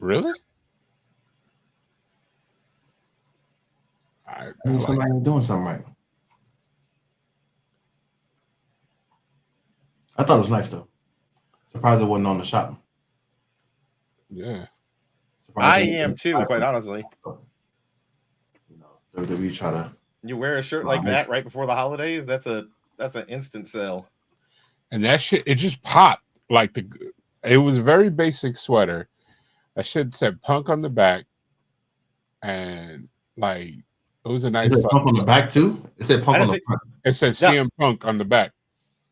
Really? I I mean, like somebody doing something right. I thought it was nice though. Surprised it wasn't on the shop. yeah. Surprised I it am wasn't. too, quite honestly. You know, WWE try to. You wear a shirt like that right before the holidays, that's an instant sell. And that shit, it just popped. Like it was a very basic sweater. That shit said Punk on the back, and like it was a It nice said Punk on fucking. the back too. It said I Punk on didn't the think. front. It said Yeah, CM Punk on the back.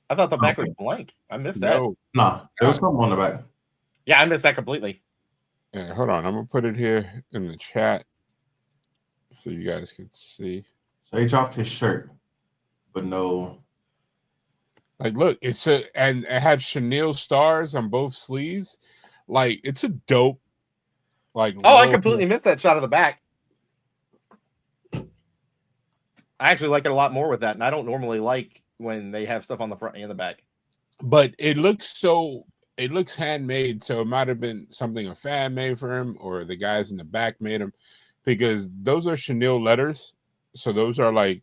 I thought the back was Okay. blank. I missed that. No, Nah, it's there was not. something on the back. Yeah, I missed that completely. Yeah, hold on. I'm gonna put it here in the chat so you guys can see. So they dropped his shirt, but no. Like, look, and it had chenille stars on both sleeves. Like, it's a dope, like Oh, I logo. completely missed that shot of the back. I actually like it a lot more with that, and I don't normally like when they have stuff on the front and the back. But it looks handmade, so it might have been something a fan made for him, or the guys in the back made him, because those are chenille letters. So those are like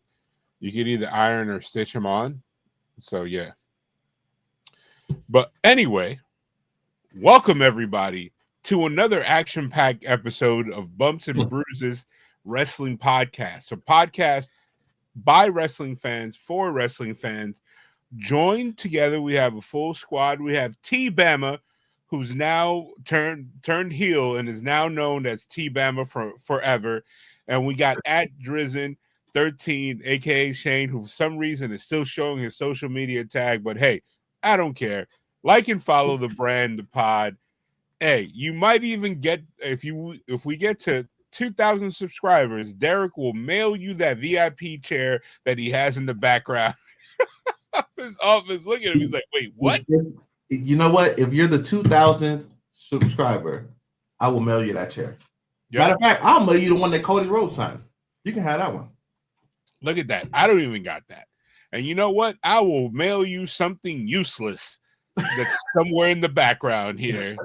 you could either iron or stitch them on. So yeah. But anyway, welcome everybody to another action-packed episode of Bumps and Bruises Wrestling Podcast, a podcast by wrestling fans for wrestling fans. Joined together, we have a full squad. We have T Bama, who's now turned heel and is now known as T Bama for forever. And we got at Drizzen 13, aka Shane, who for some reason is still showing his social media tag. But hey, I don't care. Like and follow the brand, the pod. Hey, you might even get if we get to 2,000 subscribers, Derek will mail you that VIP chair that he has in the background of his office. Look at him. He's like, wait, what? You know what? If you're the 2,000th subscriber, I will mail you that chair. Yep. Matter of fact, I'll mail you the one that Cody Rhodes signed. You can have that one. Look at that. I don't even got that. And you know what? I will mail you something useless that's somewhere in the background here.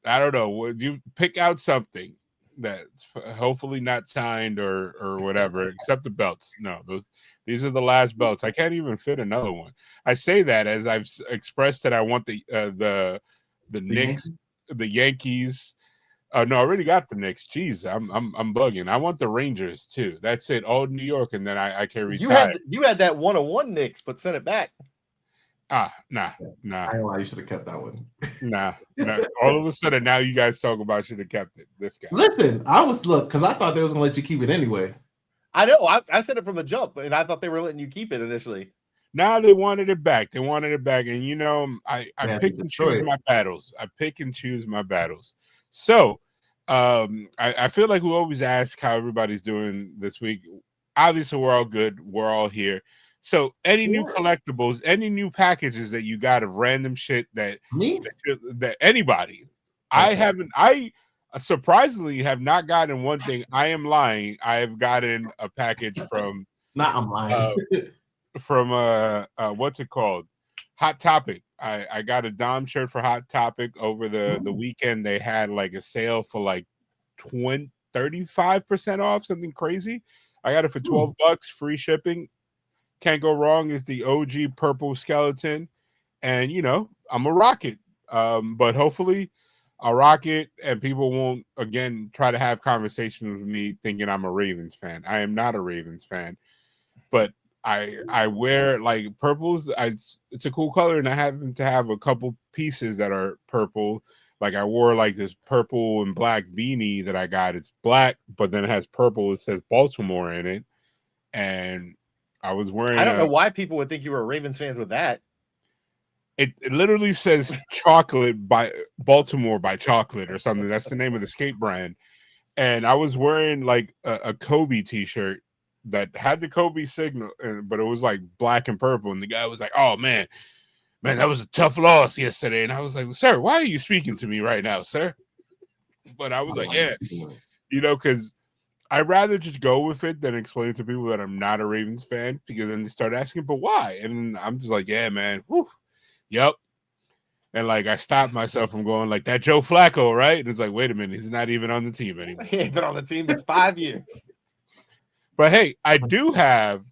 I don't know. Would you pick out something that's hopefully not signed or whatever, except the belts? No, these are the last belts. I can't even fit another one. I say that as I've expressed that I want the Knicks, the Yankees. No, I already got the Knicks. Jeez, I'm bugging. I want the Rangers too. That's it. All New York, and then I can retire. You had that 101 Knicks, but sent it back. Nah. I know why you should have kept that one. Nah. All of a sudden, now you guys talk about should have kept it. This guy. Listen, because I thought they was gonna let you keep it anyway. I know. I said it from the jump, and I thought they were letting you keep it initially. Now they wanted it back. And you know, I pick and choose my battles. So, I feel like we always ask how everybody's doing this week. Obviously, we're all good. We're all here. So, any new collectibles, any new packages that you got of random shit that anybody, okay. I surprisingly have not gotten one thing. I am lying. I have gotten a package from. I'm lying. From what's it called? Hot Topic. I got a Dom shirt for Hot Topic over the weekend. They had like a sale for like 35% off, something crazy. I got it for $12, free shipping. Can't go wrong. Is the OG purple skeleton, and you know I'm a rocket. But hopefully I'll rock it, and people won't again try to have conversations with me thinking I'm a Ravens fan. I am not a Ravens fan, but I wear like purples. It's a cool color, and I happen to have a couple pieces that are purple. Like I wore like this purple and black beanie that I got. It's black, but then it has purple. It says Baltimore in it, and I was wearing. I don't know why people would think you were a Ravens fan with that. It literally says chocolate by Baltimore by chocolate or something. That's the name of the skate brand. And I was wearing like a Kobe t-shirt that had the Kobe signal, but it was like black and purple. And the guy was like, oh man, that was a tough loss yesterday. And I was like, sir, why are you speaking to me right now, sir? But I was like, yeah, you know, because I'd rather just go with it than explain to people that I'm not a Ravens fan, because then they start asking, but why? And I'm just like, yeah, man. Whew. Yep. And like I stopped myself from going like that Joe Flacco, right? And it's like, wait a minute, he's not even on the team anymore. He ain't been on the team in 5 years. But hey, I do have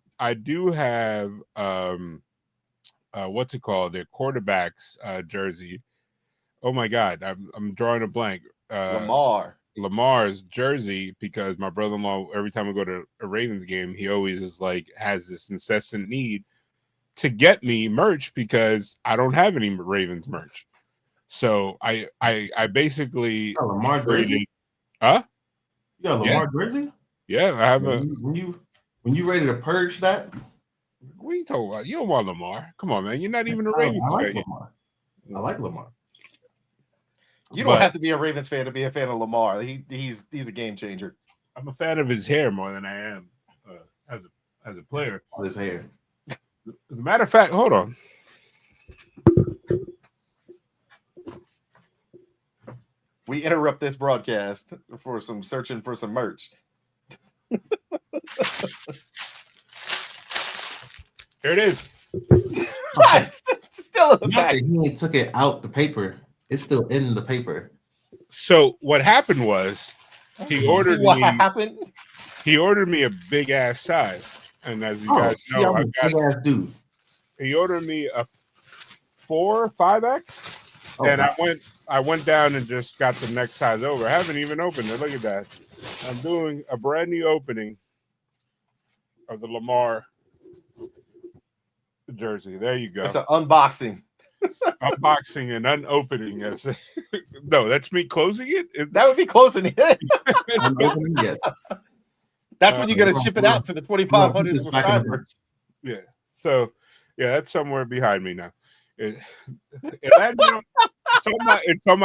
what's it called? Their quarterback's jersey. Oh my god, I'm drawing a blank. Lamar's jersey, because my brother-in-law, every time we go to a Ravens game, he always is like has this incessant need to get me merch because I don't have any Ravens merch. So I basically Lamar traded. jersey? Huh? Yeah, Lamar jersey? Yeah, I have when you ready to purge that? What are you talking about? You don't want Lamar. Come on, man. You're not even a I Ravens like fan. Lamar. I like Lamar. You don't have to be a Ravens fan to be a fan of Lamar. He's a game changer. I'm a fan of his hair more than I am as a player. His hair. As a matter of fact, hold on. We interrupt this broadcast for some searching for some merch. Here it is. What? Still in the back. He took it out the paper. It's still in the paper. So what happened was he ordered me a big ass size, and as you guys know, I'm a big ass dude. He ordered me a 4 or 5X, and I went down and just got the next size over. I haven't even opened it. Look at that. I'm doing a brand new opening of the Lamar jersey. There you go. It's an unboxing. Unboxing and unopening. No, that's me closing it. That would be closing it. Unopening, yes. That's when you're gonna ship it out to the 2,500 subscribers. Yeah. So yeah, that's somewhere behind me now. It's on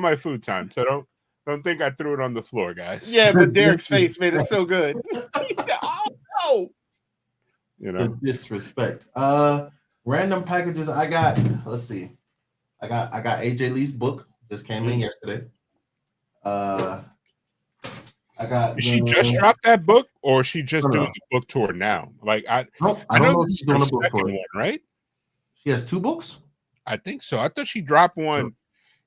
my food time. So don't think I threw it on the floor, guys. Yeah, but Derek's face made it so good. He said, "Oh no!" You know, the disrespect. Random packages I got. Let's see. I got AJ Lee's book. Just came in yesterday. I got. Did she just drop that book, or is she just doing the book tour now? Like I don't know if she's doing a book tour, one, right? She has 2 books. I think so. I thought she dropped one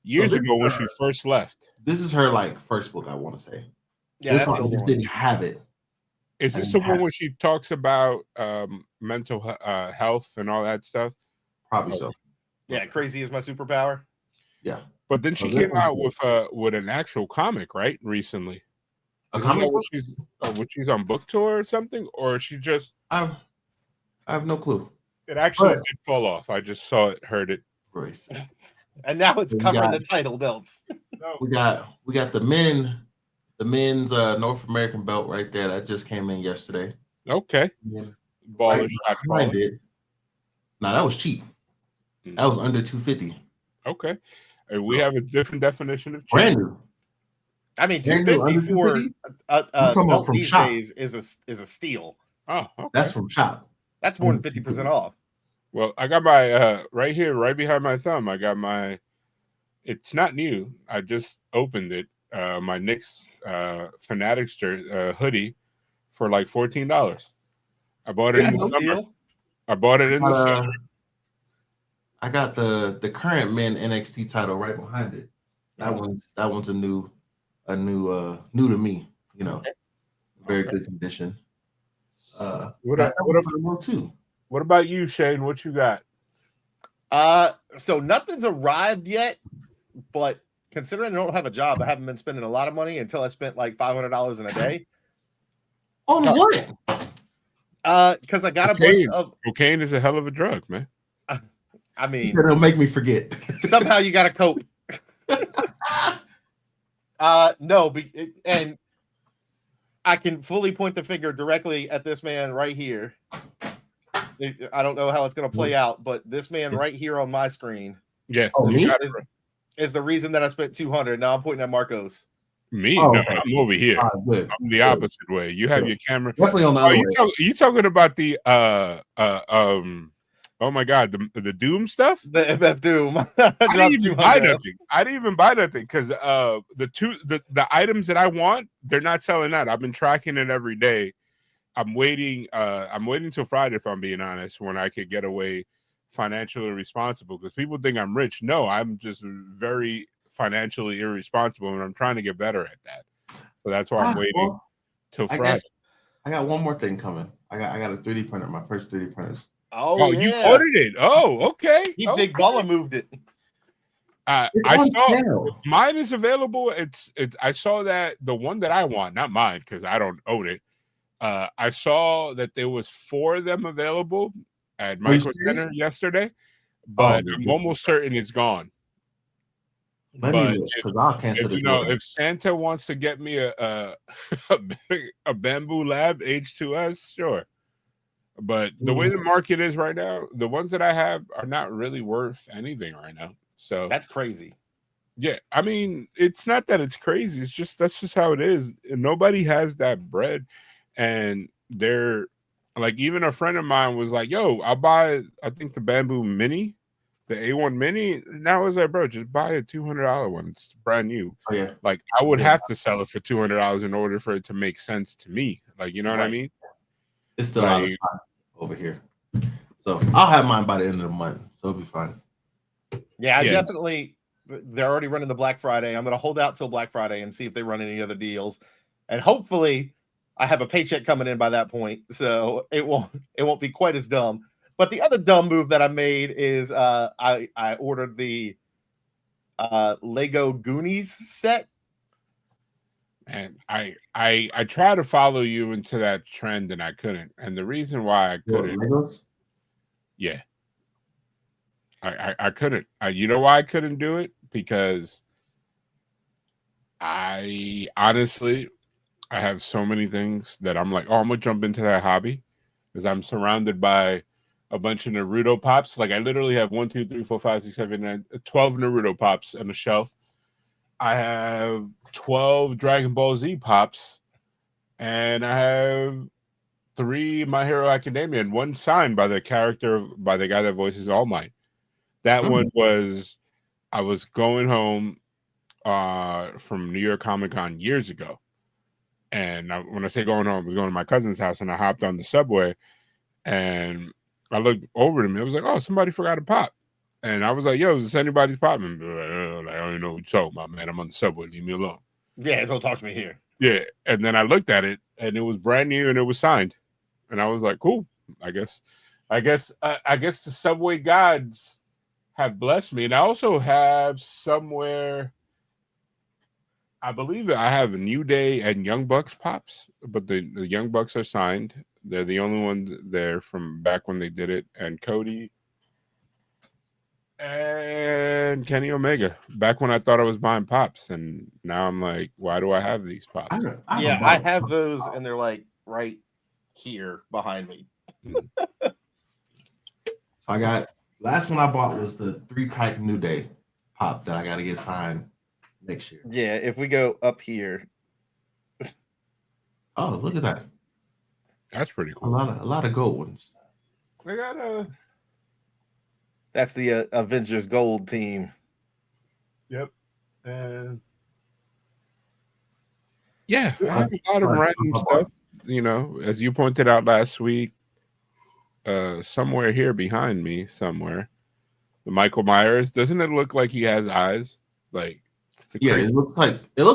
years ago when she first left. This is her first book, I want to say. Yeah, this one I just didn't have it. Is this the one where she talks about mental health and all that stuff? Probably so. Yeah, crazy is my superpower. Yeah, but then she came out with an actual comic, right? Recently. A comic book? She's on book tour or something, or she just? I have no clue. It actually did fall off. I just saw it, heard it. Racist. And now it's covering the title belts. We got the men's North American belt right there that just came in yesterday. Okay. Baller shot behind it. Now that was cheap. That was under $250. Okay. And we have a different definition of cheap. Brand new. I mean, $250 for a belt these days is a steal. Oh, okay. That's from Shop. That's more than 50% off. Well, I got my right here, right behind my thumb. I got my. It's not new. I just opened it. My Knicks Fanatics hoodie for like $14. I bought it in the summer. I bought it in the summer. I got the current men NXT title right behind it. That one's a new to me. You know, very good condition. What about you, Shane? What you got? So nothing's arrived yet, but considering I don't have a job, I haven't been spending a lot of money until I spent like $500 in a day. On what? Because I got a bunch of cocaine is a hell of a drug, man. I mean, it'll make me forget. Somehow you got to cope. No, and I can fully point the finger directly at this man right here. I don't know how it's going to play out, but this man right here on my screen, is the reason that I spent $200. Now I'm pointing at Marcos. Me? No, I'm over here. I'm the opposite way. You have your camera. Definitely on the other way. You talking about the oh my god, the Doom stuff? The MF Doom. I didn't even buy nothing. I didn't even buy nothing because the items that I want, they're not selling out. I've been tracking it every day. I'm waiting till Friday, if I'm being honest, when I could get away financially responsible, because people think I'm rich. No, I'm just very financially irresponsible, and I'm trying to get better at that. So that's why I'm waiting till Friday. I got one more thing coming. I got a 3D printer, my first 3D printers. Oh, yeah. You ordered it. Oh, okay. He big baller moved it. I saw mine is available. It's I saw that the one that I want, not mine because I don't own it. I saw that there was 4 of them available at Micro Center yesterday, but I'm almost certain it's gone. Let me look, because I'll cancel this. If Santa wants to get me a Bamboo Lab H2S, sure. But the way the market is right now, the ones that I have are not really worth anything right now. So that's crazy. Yeah, I mean, it's not that it's crazy. It's just that's just how it is. Nobody has that bread, and they're like, even a friend of mine was like, "Yo, I'll buy, I think the Bamboo Mini, the A1 Mini." Now I was like, "Bro, just buy a $200 one. It's brand new." Oh, yeah. Like I would have to sell it for $200 in order for it to make sense to me. Like, you know what I mean? It's still out of time over here, so I'll have mine by the end of the month, so it'll be fine. Yeah, I definitely. They're already running the Black Friday. I'm going to hold out till Black Friday and see if they run any other deals, and hopefully, I have a paycheck coming in by that point, so it won't be quite as dumb. But the other dumb move that I made is I ordered the Lego Goonies set. And I try to follow you into that trend, and I couldn't. And the reason why I couldn't, yeah, I couldn't. You know why I couldn't do it? Because I honestly, I have so many things that I'm like, oh, I'm gonna jump into that hobby, because I'm surrounded by a bunch of Naruto pops. Like I literally have 1, 2, 3, 4, 5, 6, 7, 8, 9, 12 Naruto pops on the shelf. I have 12 Dragon Ball Z pops, and I have 3 My Hero Academia, and 1 signed by the guy that voices All Might. That one was, I was going home from New York Comic Con years ago, and when I say going home, I was going to my cousin's house, and I hopped on the subway, and I looked over to me. I was like, "Oh, somebody forgot a pop." And I was like, "Yo, is this anybody's pop?" And I don't even know what you're talking about, man. I'm on the subway. Leave me alone. Yeah, don't talk to me here. Yeah. And then I looked at it, and it was brand new, and it was signed. And I was like, cool. I guess the subway gods have blessed me. And I also have somewhere, I believe I have a New Day and Young Bucks pops, but the Young Bucks are signed. They're the only ones there from back when they did it. And Cody and Kenny Omega, back when I thought I was buying pops, and now I'm like, why do I have these pops? I have those, and they're like right here behind me. So I got, last one I bought was the 3-pack New Day pop that I got to get signed next year. Yeah, if we go up here. Oh, look at that. That's pretty cool. A lot of gold ones. I got a. That's the Avengers Gold team. Yep. Yeah, I have a lot of random stuff. You know, as you pointed out last week, somewhere here behind me, somewhere, the Michael Myers. Doesn't it look like he has eyes? Like, yeah, it looked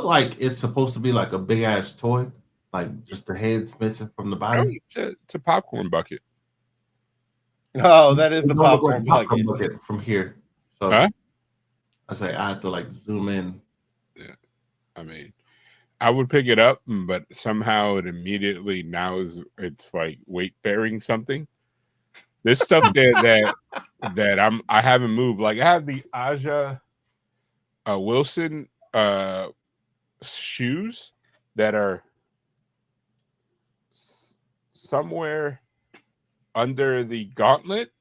like it's supposed to be like a big ass toy, like just the head's missing from the body. It's a popcorn bucket. Oh, that is the popcorn bucket from here. So I say I have to like zoom in. Yeah, I mean, I would pick it up, but somehow it immediately now it's like weight bearing something. This stuff that I haven't moved. Like I have the Aja Wilson shoes that are somewhere under the gauntlet,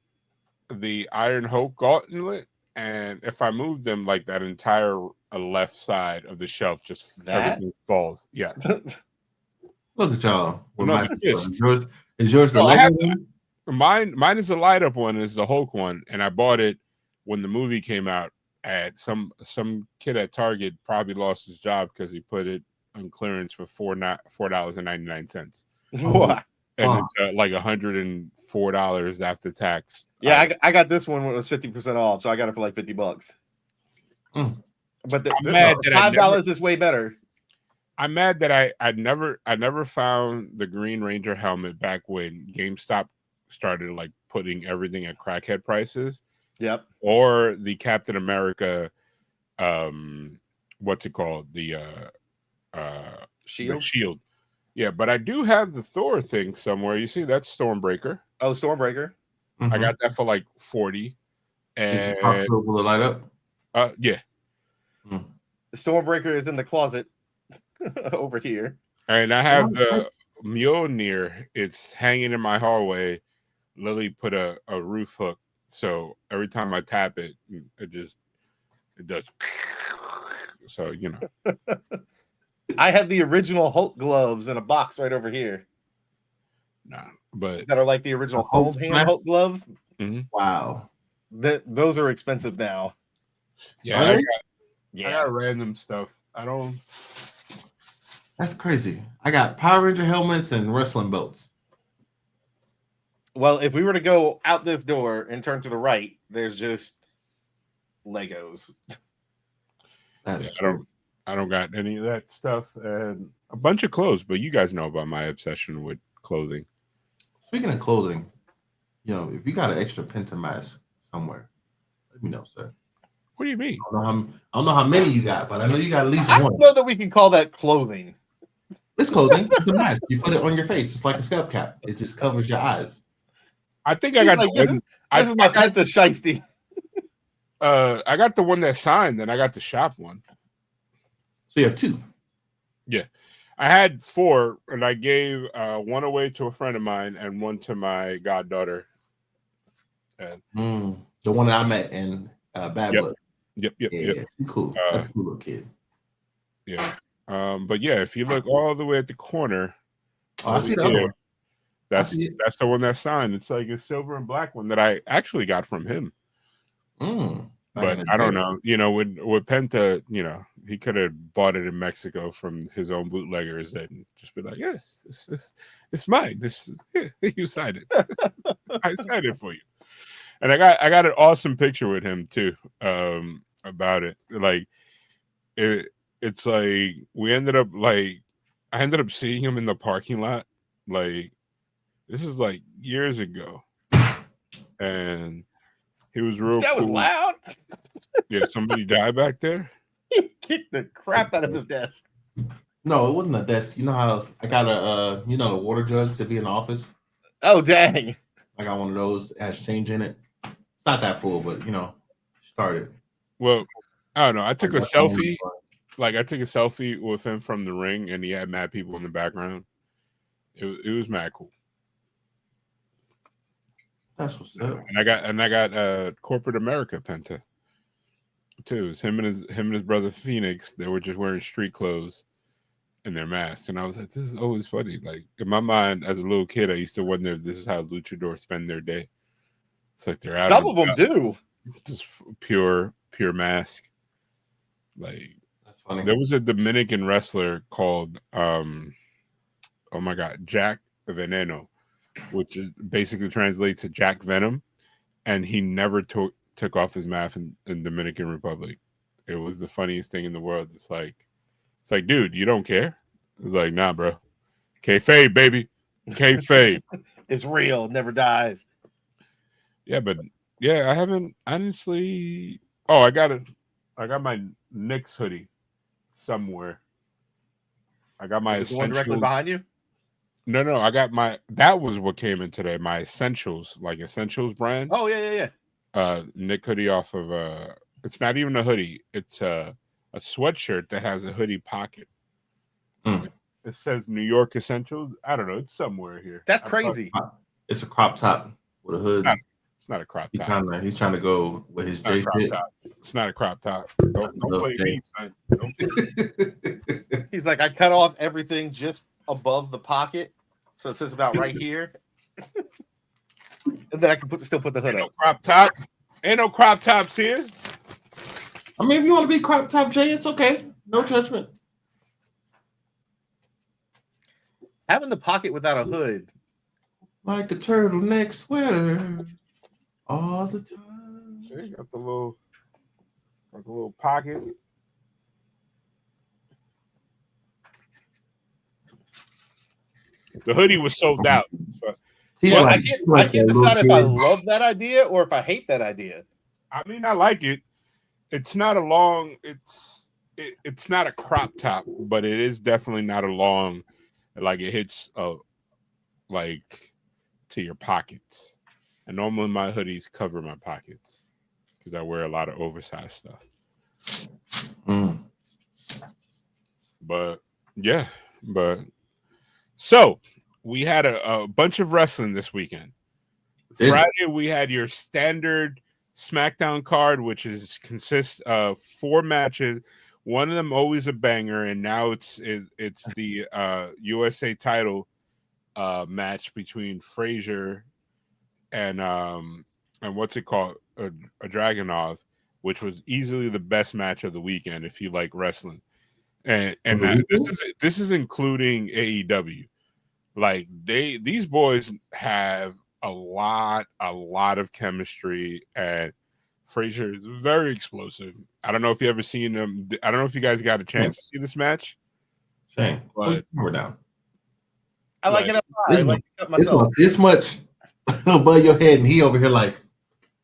the Iron Hulk gauntlet, and if I move them, like that entire left side of the shelf, just everything falls. Yeah. Look at y'all. Is yours the Lego one? Mine is the light up one. Is the Hulk one, and I bought it when the movie came out. At some kid at Target probably lost his job because he put it on clearance for $4.99. What? and it's like $104 after tax. Yeah, I got this one when it was 50% off, so I got it for like $50. But the $5 is way better. I'm mad that I never found the Green Ranger helmet back when GameStop started like putting everything at crackhead prices. Yep. Or the Captain America, what's it called? The shield. The shield. Yeah, but I do have the Thor thing somewhere. You see, that's Stormbreaker. Oh, Stormbreaker. I got that for like 40. And will it light up? Yeah. The Stormbreaker is in the closet over here. And I have the Mjolnir. It's hanging in my hallway. Lily put a roof hook, so every time I tap it, it does. So you know. I have the original Hulk gloves in a box right over here. Nah, but that are like the original cold hand Hulk gloves. Mm-hmm. Wow, those are expensive now. Yeah, I got random stuff. I don't. That's crazy. I got Power Ranger helmets and wrestling belts. Well, if we were to go out this door and turn to the right, there's just Legos. I don't got any of that stuff and a bunch of clothes, but you guys know about my obsession with clothing. Speaking of clothing, you know, if you got an extra Penta mask somewhere, let me know, sir. What do you mean? I don't know how many you got, but I know you got at least one. I don't know that we can call that clothing. It's clothing. It's a mask. You put it on your face. It's like a scalp cap. It just covers your eyes. I think I got like, this is my Penta shiesty. I got the one that signed, and I got the shop one. So you have two. Yeah. I had 4, and I gave one away to a friend of mine and one to my goddaughter. The one that I met in Bad Blood. Yep. Cool. That's a cool little kid. Yeah. But yeah, if you look all the way at the corner, I see the other one. That's the one that's signed. It's like a silver and black one that I actually got from him. But I don't know. You know, with Penta, you know, he could have bought it in Mexico from his own bootleggers and just be like, "Yes, it's mine. You signed it. I signed it for you." And I got an awesome picture with him too. About it, like it's like we ended up like I ended up seeing him in the parking lot. Like this is like years ago, and he was real. That cool. Was loud. Yeah, somebody died back there. He kicked the crap out of his desk. No, it wasn't a desk. You know how I got a the water jugs to be in the office. Oh dang! I got one of those. It has change in it. It's not that full, but started. Well, I don't know. I took a selfie. Like I took a selfie with him from the ring, and he had mad people in the background. It was mad cool. That's what's up. And I got corporate America Penta too. It was him and his brother Phoenix. They were just wearing street clothes and their masks, and I was like, this is always funny. Like in my mind, as a little kid, I used to wonder if this is how luchadors spend their day. It's like they're out. Some of them do. Just pure mask. Like that's funny. There was a Dominican wrestler called oh my god, Jack Veneno, which is basically translates to Jack Venom, and he never took off his mask in Dominican Republic. It was the funniest thing in the world. It's like, dude, you don't care? It's like, nah, bro. Kayfabe, baby. Kayfabe. It's real. It never dies. Yeah, but yeah, I haven't honestly. Oh, I got my Knicks hoodie somewhere. I got my Is it the one directly behind you? No, I got that was what came in today. My Essentials, like Essentials brand. Oh, yeah. Nick hoodie off of it's not even a hoodie. It's a sweatshirt that has a hoodie pocket. It says New York Essentials. I don't know. It's somewhere here. That's crazy. It's a crop top with a hood. It's not a crop top. He's trying to go with his J fit. It's not a crop top. Don't play me, son. He's like, I cut off everything just above the pocket. So it says about right here. And then I can still put the hood up. Crop top. Ain't no crop tops here. I mean, if you want to be crop top, Jay, it's okay. No judgment. Having the pocket without a hood like a turtleneck sweater all the time. See, got the little pocket. The hoodie was sold out. So. Well, I can't decide if I love that idea or if I hate that idea. I mean, I like it. It's not a long. It's not a crop top, but it is definitely not a long. Like it hits like to your pockets. And normally my hoodies cover my pockets because I wear a lot of oversized stuff. But yeah, so we had a bunch of wrestling this weekend. Friday we had your standard SmackDown card, which consists of 4 matches. One of them always a banger, and now it's the USA title match between Frazier and what's it called, a Dragunov, which was easily the best match of the weekend if you like wrestling. And this is including AEW. Like these boys have a lot of chemistry, and Frazier is very explosive. I don't know if you ever seen them. I don't know if you guys got a chance to see this match. Shane, but we're down. I like it up high. I like to cut myself. This much above your head, and he over here like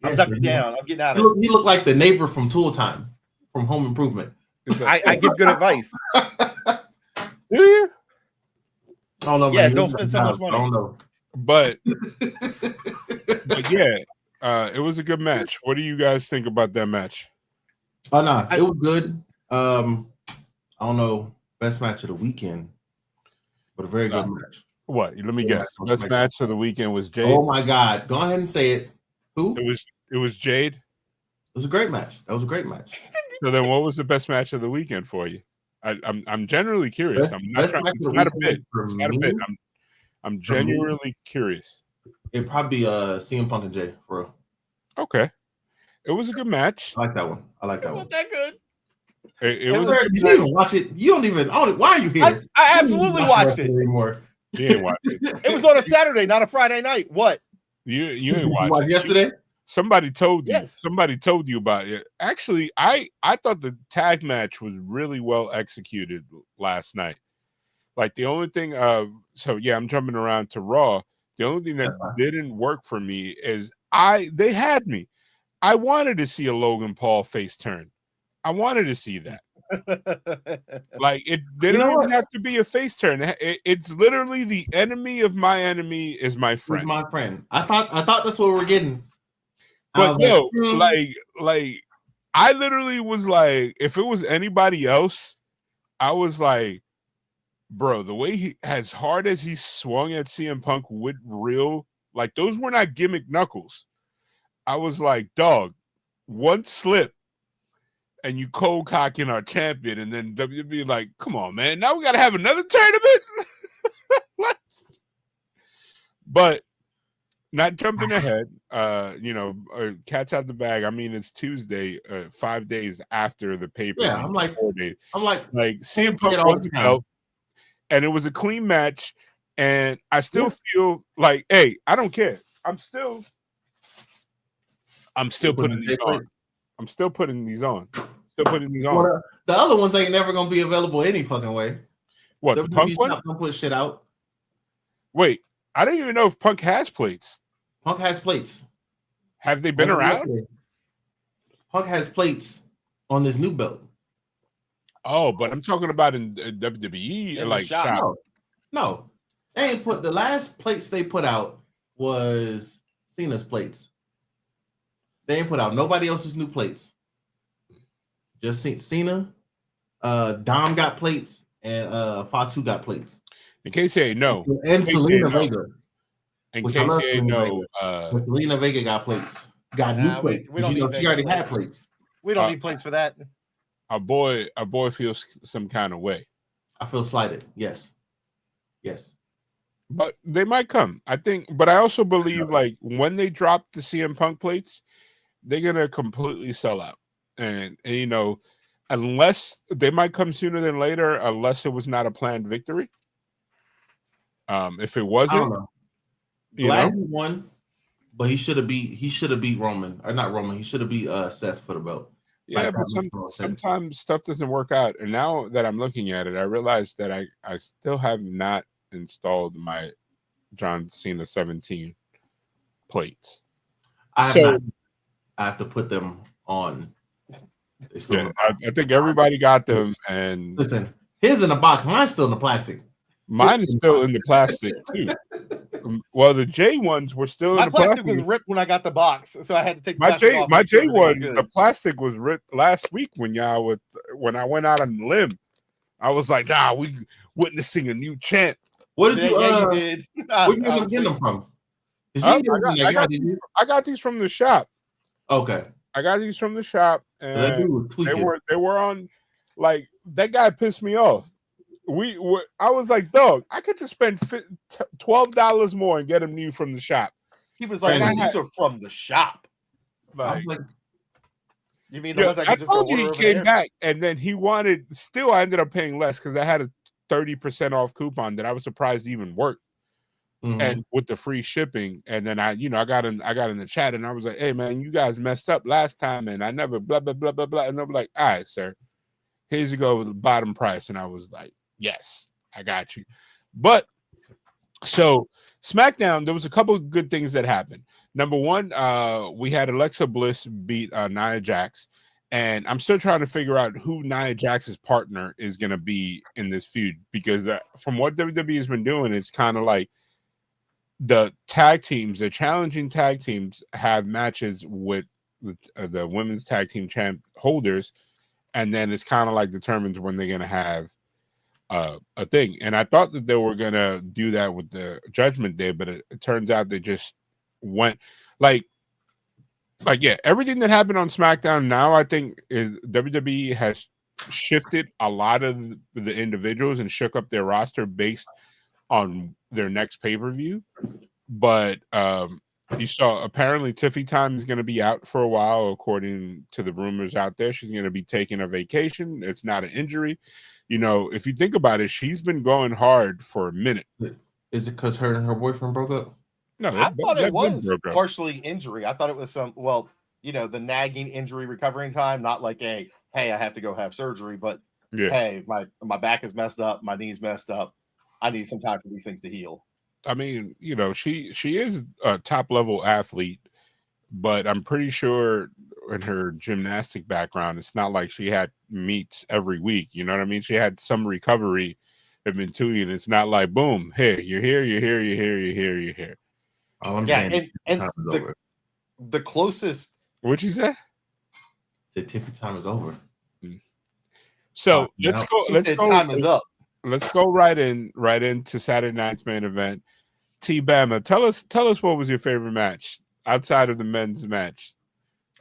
I'm ducking down. I'm getting out of it. He looked like the neighbor from Tool Time, from Home Improvement. I give good advice. Do you? I don't know. Yeah, man. don't spend so much money. I don't know. But yeah, it was a good match. What do you guys think about that match? Oh no, it was good. I don't know, best match of the weekend, but a very good match. What? Let me guess. The best match of the weekend was Jade. Oh my God! Go ahead and say it. Who? It was Jade. It was a great match. That was a great match. So then, what was the best match of the weekend for you? I'm generally curious. I'm not trying. It's not a bit. It's not a bit. I'm genuinely curious. It'd probably be CM Punk and Jay for real. Okay, it was a good match. I like that one. It wasn't that good. It was. You didn't even watch it. You don't even. Why are you here? I absolutely watched it anymore. You ain't watch it. It was on a Saturday, not a Friday night. What? You ain't watch it yesterday? Somebody told you. Yes. Somebody told you about it. Actually, I thought the tag match was really well executed last night. Like the only thing, so yeah, I'm jumping around to Raw. The only thing that didn't work for me is they had me. I wanted to see a Logan Paul face turn. I wanted to see that. Like they don't even have to be a face turn. It's literally the enemy of my enemy is my friend. He's my friend. I thought that's what we're getting. But yo, like I literally was like, if it was anybody else, I was like, bro, the way as hard as he swung at CM Punk with real, like those were not gimmick knuckles. I was like, dog, one slip and you cold cocking our champion, and then WWE like, come on, man, now we gotta have another tournament. What? But not jumping ahead, cat's out the bag. I mean, it's Tuesday, 5 days after the paper. Yeah, I'm like, 4 days. like CM Punk won the belt, and it was a clean match. And I still feel like, hey, I don't care. I'm still putting these on. I'm still putting these on. Well, the other ones ain't never gonna be available any fucking way. What, the Punk one? Not gonna put shit out. Wait, I don't even know if Punk has plates. Punk has plates. Have they been around? Punk has plates on this new belt. Oh, but I'm talking about in WWE, in like shop. No, they ain't put the last plates they put out was Cena's plates. They ain't put out nobody else's new plates. Just Cena, Dom got plates, and Fatu got plates. In case you ain't know, and Selena Vega. In case you ain't know, Selena Vega got plates. Got new plates. We don't need she already had plates. We don't need plates for that. Our boy feels some kind of way. I feel slighted. Yes. But they might come. I think. But I also believe like when they drop the CM Punk plates, they're gonna completely sell out. And unless they might come sooner than later, unless it was not a planned victory. If it wasn't, Glad he won, but he should have beat Roman, or not Roman. He should have beat Seth for the belt. Yeah, but sometimes stuff doesn't work out. And now that I'm looking at it, I realize that I still have not installed my John Cena 17 plates. I have to put them on. Yeah, I think everybody got them. And listen, his in the box. Mine's still in the plastic. Mine is still in the plastic too. Well, the J ones were still in the plastic. My plastic was ripped when I got the box, so I had to take the plastic off. My J one, the plastic was ripped last week when I went out on the limb. I was like, nah, we witnessing a new champ. What did you? You did. Where did you get them from? I got these from the shop. Okay, I got these from the shop, and they were on. Like, that guy pissed me off. I was like, dog, I could just spend $12 more and get them new from the shop. He was like, these are from the shop. Like, you mean the ones I could just told you he came back, and then he wanted. Still, I ended up paying less because I had a 30% off coupon that I was surprised even worked, and with the free shipping. And then I got in the chat, and I was like, hey man, you guys messed up last time, and I never blah blah blah blah blah. And they're like, all right, sir, here's you go with the bottom price. And I was like, yes, I got you. But so SmackDown, there was a couple of good things that happened. Number one, we had Alexa Bliss beat Nia Jax, and I'm still trying to figure out who Nia Jax's partner is going to be in this feud, because from what WWE has been doing, it's kind of like the tag teams, the challenging tag teams, have matches with the women's tag team champ holders, and then it's kind of like determines when they're going to have a thing. And I thought that they were going to do that with the Judgment Day, but it turns out they just went like yeah, everything that happened on SmackDown now, I think, is WWE has shifted a lot of the individuals and shook up their roster based on their next pay-per-view. But you saw apparently Tiffy Time is going to be out for a while, according to the rumors out there. She's going to be taking a vacation. It's not an injury. If you think about it, she's been going hard for a minute. Is it because her and her boyfriend broke up? No, I thought it was partially injury. I thought it was the nagging injury recovering time, not like hey, I have to go have surgery, but hey, my back is messed up, my knee's messed up. I need some time for these things to heal. I mean, she is a top level athlete, but I'm pretty sure in her gymnastic background, it's not like she had meets every week. You know what I mean? She had some recovery between, and it's not like boom, hey, you're here. All I'm saying, and the closest. What'd you say? Said Tiffy time is over. So let's go. Time is up. Let's go right into Saturday night's main event. T Bama, tell us what was your favorite match outside of the men's match.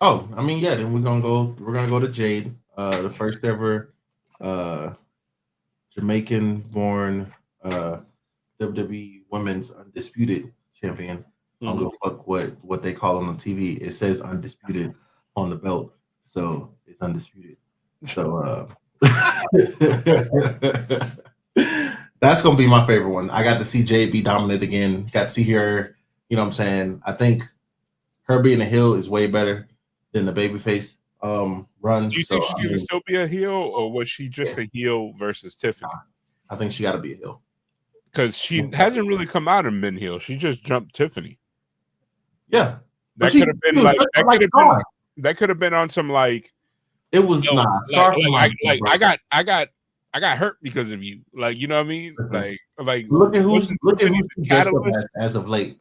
Oh, I mean, yeah. Then we're gonna go to Jade, the first ever Jamaican-born WWE Women's Undisputed Champion. I don't give a fuck what they call on the TV. It says undisputed on the belt, so it's undisputed. So that's gonna be my favorite one. I got to see Jade be dominant again. Got to see her. You know what I'm saying? I think her being a heel is way better than the babyface run. Do you think she would still be a heel, or was she just a heel versus Tiffany? I think she got to be a heel because she hasn't really come out in men heel. She just jumped Tiffany. Yeah, that could have been that could have been on some like. It was not. I got hurt because of you. Like, you know what I mean? Like look at who's as of late.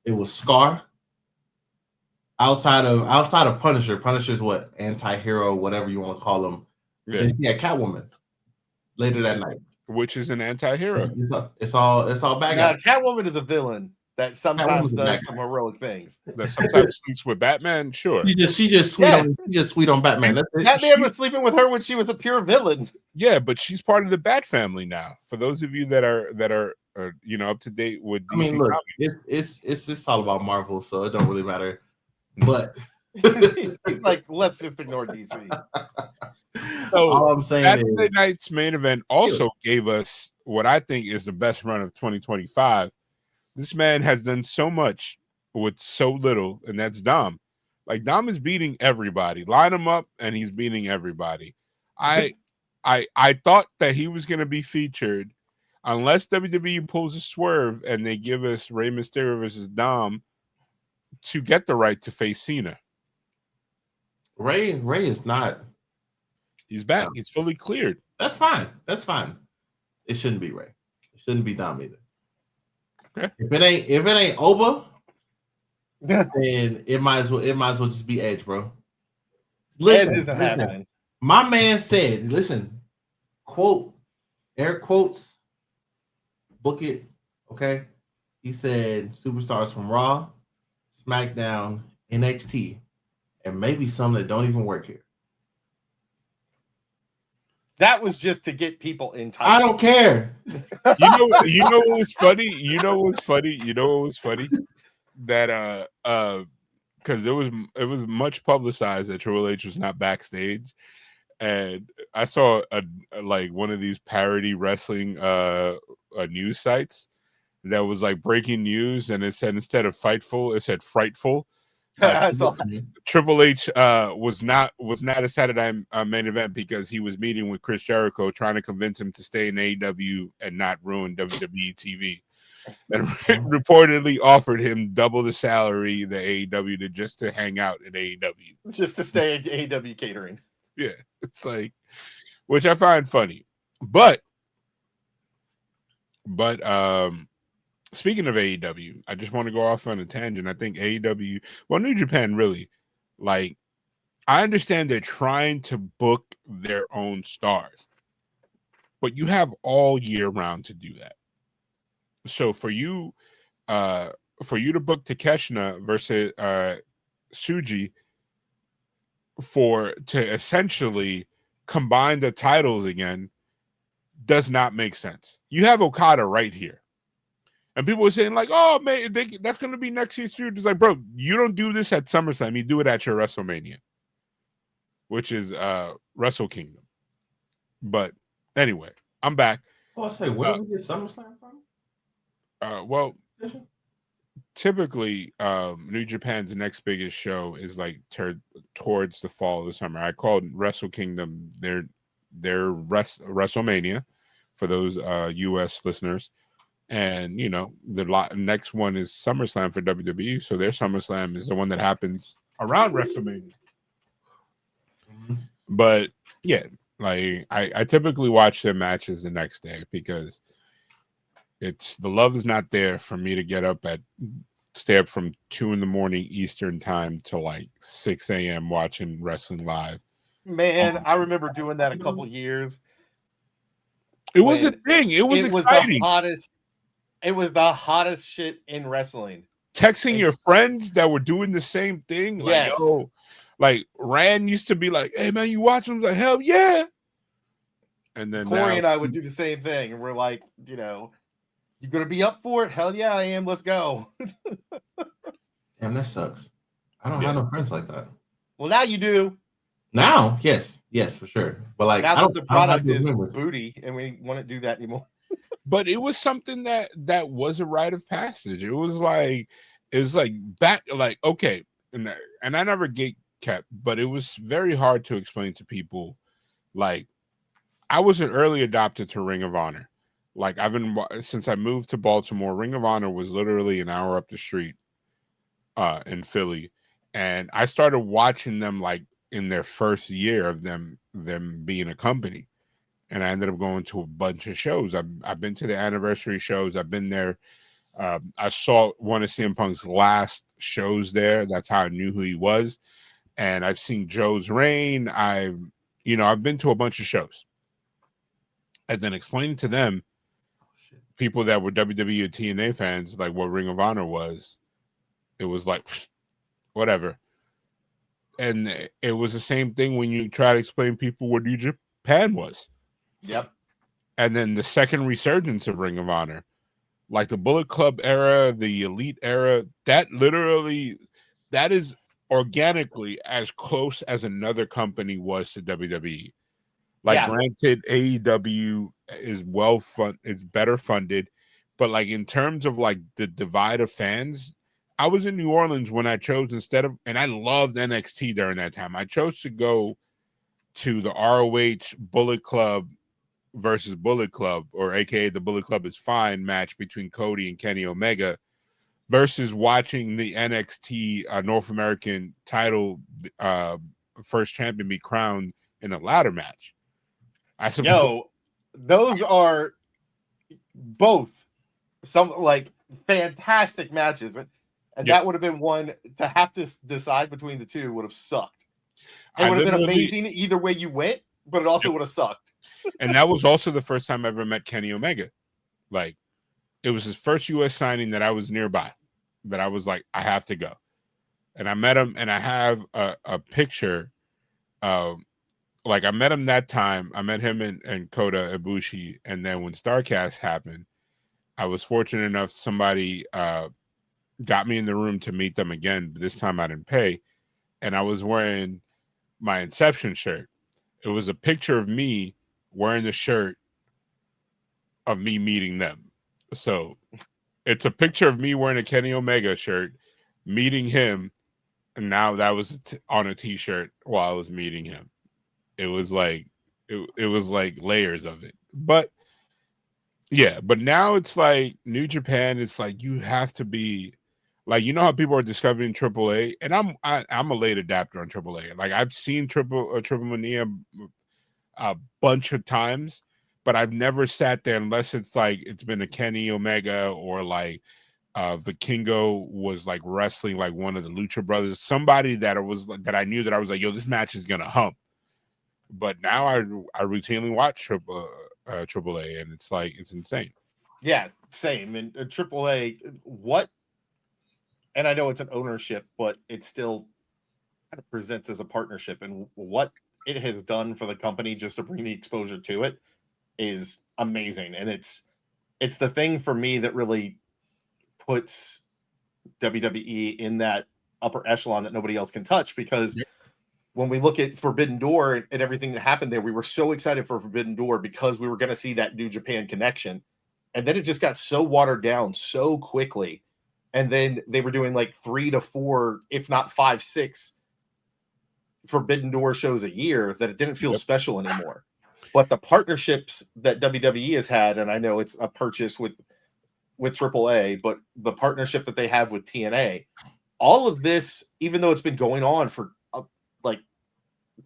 It was Scar. Outside of Punisher. Punisher's what? Anti-hero, whatever you want to call him. Yeah. And she had Catwoman later that night. Which is an anti-hero. It's all bad. Now, Catwoman is a villain that sometimes does some heroic things. That sometimes sleeps with Batman, sure. She just sweet on Batman. Batman was sleeping with her when she was a pure villain. Yeah, but she's part of the Bat family now. For those of you that are up to date with DC, I mean, look, it's all about Marvel, so it don't really matter. But it's like, let's just ignore DC. So all I'm saying Saturday night's main event also gave us what I think is the best run of 2025. This man has done so much with so little, and that's Dom. Like Dom is beating everybody. Line him up, and he's beating everybody. I thought that he was going to be featured, unless WWE pulls a swerve and they give us Rey Mysterio versus Dom to get the right to face Cena. Ray is not. He's back. He's fully cleared. That's fine. That's fine. It shouldn't be Ray. It shouldn't be Dom either. Okay. If it ain't Oba, then it might as well just be Edge, bro. Edge isn't happening. My man said, listen, quote, air quotes, book it, okay? He said superstars from Raw, SmackDown, NXT, and maybe some that don't even work here. That was just to get people in touch. I don't care. You know what was funny? You know what was funny? That because it was much publicized that Triple H was not backstage, and I saw like one of these parody wrestling news sites that was like breaking news, and it said instead of Fightful, it said Frightful. Triple H was not a Saturday main event because he was meeting with Chris Jericho, trying to convince him to stay in AEW and not ruin WWE TV. And reportedly offered him double the salary the AEW just to hang out at AEW, just to stay at AEW catering. Yeah, it's like, which I find funny, but speaking of AEW, I just want to go off on a tangent. I think AEW, well, New Japan really, like, I understand they're trying to book their own stars, but you have all year round to do that. So for you to book Takeshita versus Tsuji to essentially combine the titles again does not make sense. You have Okada right here. And people were saying, like, oh, man, that's going to be next year's feud. It's like, bro, you don't do this at SummerSlam. You do it at your WrestleMania, which is Wrestle Kingdom. But anyway, I'm back. Oh, I say, where do we get SummerSlam from? Well, typically, New Japan's next biggest show is like towards the fall of the summer. I called Wrestle Kingdom their WrestleMania for those U.S. listeners. And, you know, the next one is SummerSlam for WWE. So their SummerSlam is the one that happens around WrestleMania. Mm-hmm. But, yeah, like I typically watch their matches the next day because the love is not there for me to get up stay up from 2 a.m. Eastern time to like 6 a.m. watching wrestling live. Man, I remember doing that a couple years. It was a thing. It was exciting. It was the hottest shit in wrestling. Texting your friends that were doing the same thing. Like, yes. Yo, like Rand used to be like, hey man, you watching? I was like, hell yeah. And then Corey and I would do the same thing. And we're like, you know, you gonna be up for it? Hell yeah, I am. Let's go. Damn, that sucks. I don't have no friends like that. Well, now you do. Now, yes, for sure. But like, now that the product is booty, and we wouldn't do that anymore. But it was something that was a rite of passage. It was like back, like, okay, and I never gatekept, but it was very hard to explain to people. Like, I was an early adopter to Ring of Honor. Like, since I moved to Baltimore, Ring of Honor was literally an hour up the street in Philly, and I started watching them like in their first year of them being a company. And I ended up going to a bunch of shows. I've been to the anniversary shows. I've been there. I saw one of CM Punk's last shows there. That's how I knew who he was. And I've seen Joe's reign. I've been to a bunch of shows. And then explaining to them, people that were WWE and TNA fans, like what Ring of Honor was, it was like, whatever. And it was the same thing when you try to explain people what New Japan was. Yep. And then the second resurgence of Ring of Honor, like the Bullet Club era, the Elite era, that is organically as close as another company was to WWE. Like, Granted, AEW is it's better funded, But like in terms of like the divide of fans, I was in New Orleans when I chose and I loved NXT during that time. I chose to go to the ROH Bullet Club versus Bullet Club, or AKA the Bullet Club is Fine match between Cody and Kenny Omega, versus watching the NXT North American title first champion be crowned in a ladder match. I said, those are both some like fantastic matches, and that would have been one to have to decide between the two would have sucked. It would have been amazing either way you went, but it also would have sucked. And that was also the first time I ever met Kenny Omega. Like, it was his first U.S. signing that I was nearby, that I was like, I have to go. And I met him, and I have a picture. Like, I met him that time. I met him and Kota Ibushi, and then when StarCast happened, I was fortunate enough somebody got me in the room to meet them again, but this time I didn't pay. And I was wearing my Inception shirt. It was a picture of me wearing the shirt of me meeting them. So it's a picture of me wearing a Kenny Omega shirt, meeting him, and now that was on a t-shirt while I was meeting him. It was like it was like layers of it. But yeah, but now it's like New Japan, it's like you have to be like, you know how people are discovering AAA, and I'm a late adapter on AAA. Like, I've seen Triple Mania a bunch of times, but I've never sat there unless it's like it's been a Kenny Omega, or like Vikingo was like wrestling like one of the Lucha Brothers, somebody that I knew that I was like, yo, this match is gonna hump. But now I routinely watch AAA, and it's like, it's insane. Yeah, same. And AAA, what? And I know it's an ownership, but it still kind of presents as a partnership. And what it has done for the company just to bring the exposure to it is amazing. And it's the thing for me that really puts WWE in that upper echelon that nobody else can touch, because when we look at Forbidden Door and everything that happened there, we were so excited for Forbidden Door because we were going to see that New Japan connection. And then it just got so watered down so quickly. And then they were doing like 3 to 4, if not 5, 6 Forbidden Door shows a year, that it didn't feel special anymore. But the partnerships that WWE has had, and I know it's a purchase with AAA, but the partnership that they have with TNA, all of this, even though it's been going on for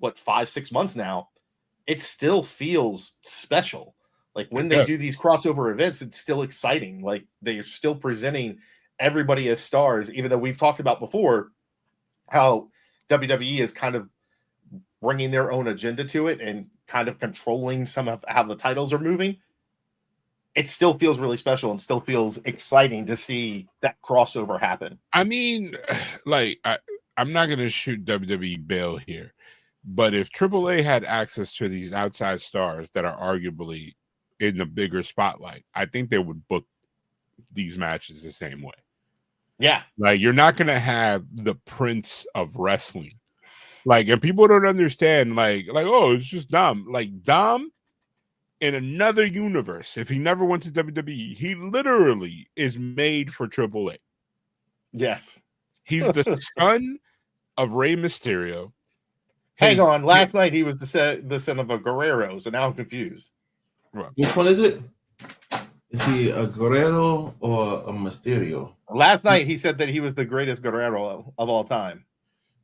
5-6 months now, it still feels special. Like when they do these crossover events, it's still exciting. Like they're still presenting everybody as stars, even though we've talked about before how WWE is kind of bringing their own agenda to it and kind of controlling some of how the titles are moving. It still feels really special and still feels exciting to see that crossover happen. I mean, like, I'm not going to shoot WWE bail here, but if AAA had access to these outside stars that are arguably in the bigger spotlight, I think they would book these matches the same way. Yeah. Like, you're not going to have the Prince of Wrestling. Like, and people don't understand, like, oh, it's just Dom. Like, Dom, in another universe, if he never went to WWE, he literally is made for AAA. Yes. He's the son of Rey Mysterio. Hang on. Last night he was the son of a Guerrero, so now I'm confused. Which one is it? Is he a Guerrero or a Mysterio? Last night he said that he was the greatest Guerrero of all time.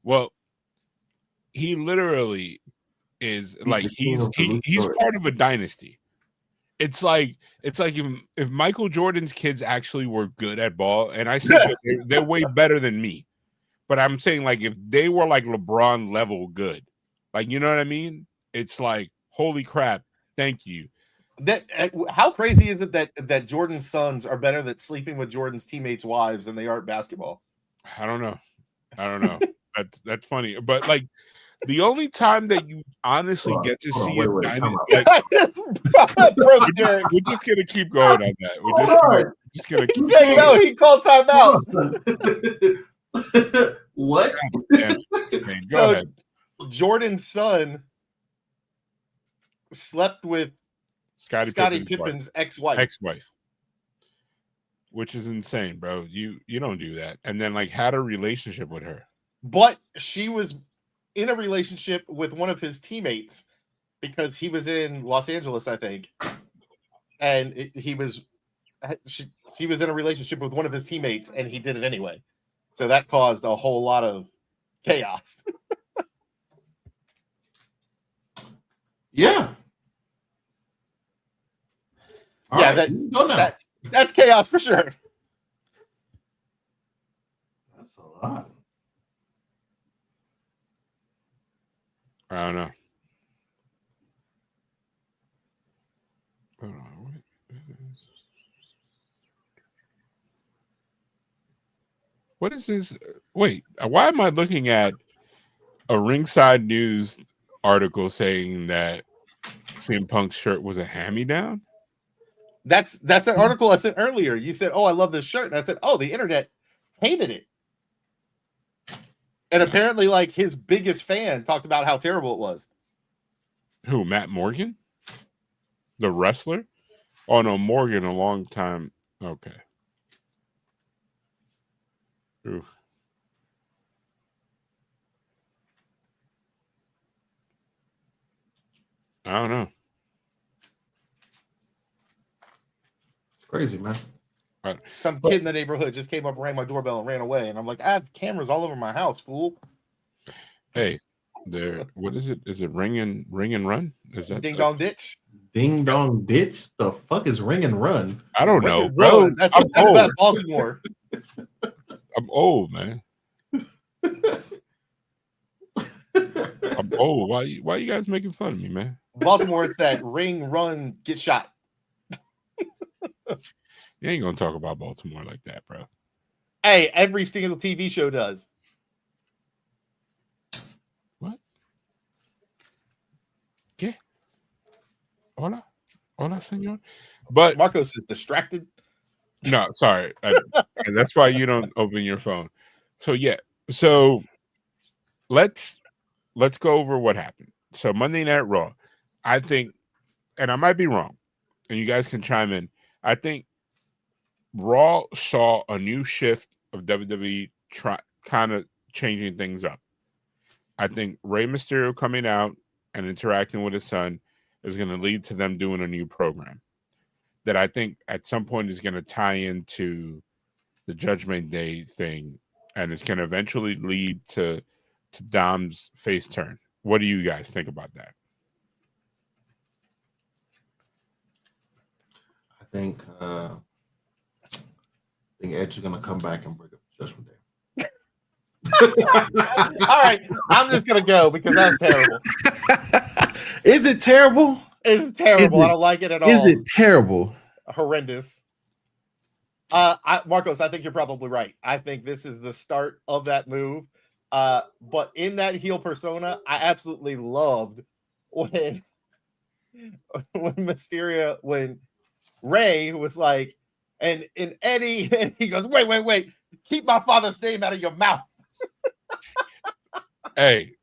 Well, he literally is he's part of a dynasty. It's like if Michael Jordan's kids actually were good at ball, and I said they're way better than me, but I'm saying, like, if they were like LeBron level good, like, you know what I mean? It's like, holy crap, thank you. That how crazy is it that Jordan's sons are better at sleeping with Jordan's teammates' wives than they are at basketball? I don't know. That's funny, but like, the only time that you honestly get to see a dynasty, we're just gonna keep going on that. We're just gonna keep going. No, he called timeout. What? Go ahead. Jordan's son slept with Scottie Pippen's ex-wife. which is insane, bro. You don't do that. And then like had a relationship with her. But she was in a relationship with one of his teammates because he was in Los Angeles, I think. And he was in a relationship with one of his teammates and he did it anyway. So that caused a whole lot of chaos. Yeah. All yeah, right, that's chaos for sure. That's a lot. I don't know. Hold on. What is this? Wait, why am I looking at a Ringside News article saying that CM Punk's shirt was a hand-me-down? That's that article I sent earlier. You said, "Oh, I love this shirt," and I said, "Oh, the internet hated it." And apparently, like his biggest fan talked about how terrible it was. Who? Matt Morgan, the wrestler? Oh no, Morgan, a long time. Okay. Ooh. I don't know. Crazy, man. Some kid in the neighborhood just came up, rang my doorbell, and ran away. And I'm like, I have cameras all over my house, fool. Hey, there. What is it? Is it ring and run? Is that Ding Dong Ditch? Ding Dong Ditch? The fuck is ring and run? I don't know, bro. That's about Baltimore. I'm old, man. I'm old. Why you guys making fun of me, man? Baltimore, it's that ring, run, get shot. You ain't gonna talk about Baltimore like that, bro. Hey, every single TV show does. What? ¿Qué? Hola, señor. But Marcos is distracted. No, sorry. And that's why you don't open your phone. So yeah. So let's go over what happened. So Monday Night Raw, I think, and I might be wrong, and you guys can chime in. I think Raw saw a new shift of WWE kind of changing things up. I think Rey Mysterio coming out and interacting with his son is going to lead to them doing a new program that I think at some point is going to tie into the Judgment Day thing, and it's going to eventually lead to Dom's face turn. What do you guys think about that? I think Edge is going to come back and bring up Judgment Day. All right, I'm just going to go because that's terrible. Is it terrible? It's terrible. I don't like it at all. Is it terrible? Horrendous. Marcos, I think you're probably right. I think this is the start of that move. But in that heel persona, I absolutely loved when Ray was like, and Eddie, and he goes, wait, keep my father's name out of your mouth. Hey,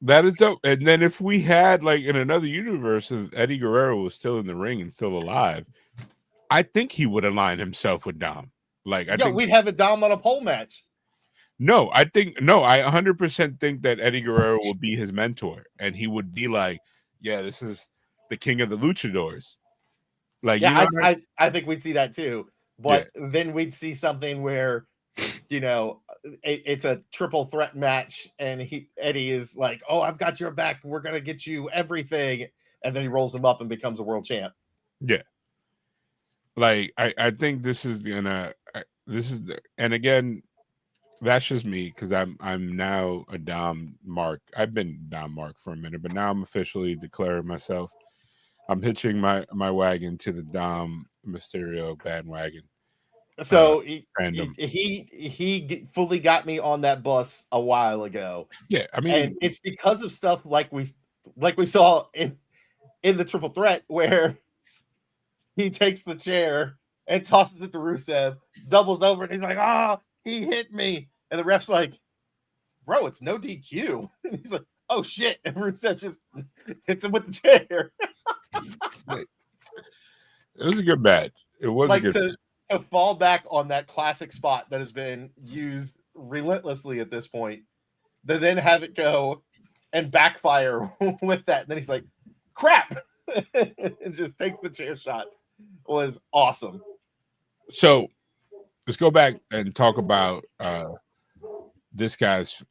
that is dope. And then if we had like in another universe, if Eddie Guerrero was still in the ring and still alive, I think he would align himself with Dom. Like, I think we'd have a Dom on a pole match. No, I 100% think that Eddie Guerrero will be his mentor, and he would be like, "Yeah, this is the king of the luchadors." Like, yeah, you know I think we'd see that too. But then we'd see something where, it's a triple threat match, and Eddie is like, "Oh, I've got your back. We're gonna get you everything," and then he rolls him up and becomes a world champ. Yeah. Like, I think this is and again, that's just me because I'm now a Dom Mark. I've been Dom Mark for a minute, but now I'm officially declaring myself. I'm hitching my wagon to the Dom Mysterio bandwagon. So he fully got me on that bus a while ago. Yeah, I mean, and it's because of stuff like we saw in the triple threat where he takes the chair and tosses it to Rusev, doubles over, and he's like, "Oh, he hit me," and the ref's like, "Bro, it's no DQ." And he's like, "Oh shit!" And Rusev just hits him with the chair. It was a good match. It was like a good match. to fall back on that classic spot that has been used relentlessly at this point, to then have it go and backfire with that. And then he's like, crap, and just takes the chair shot, was awesome. So let's go back and talk about this guy's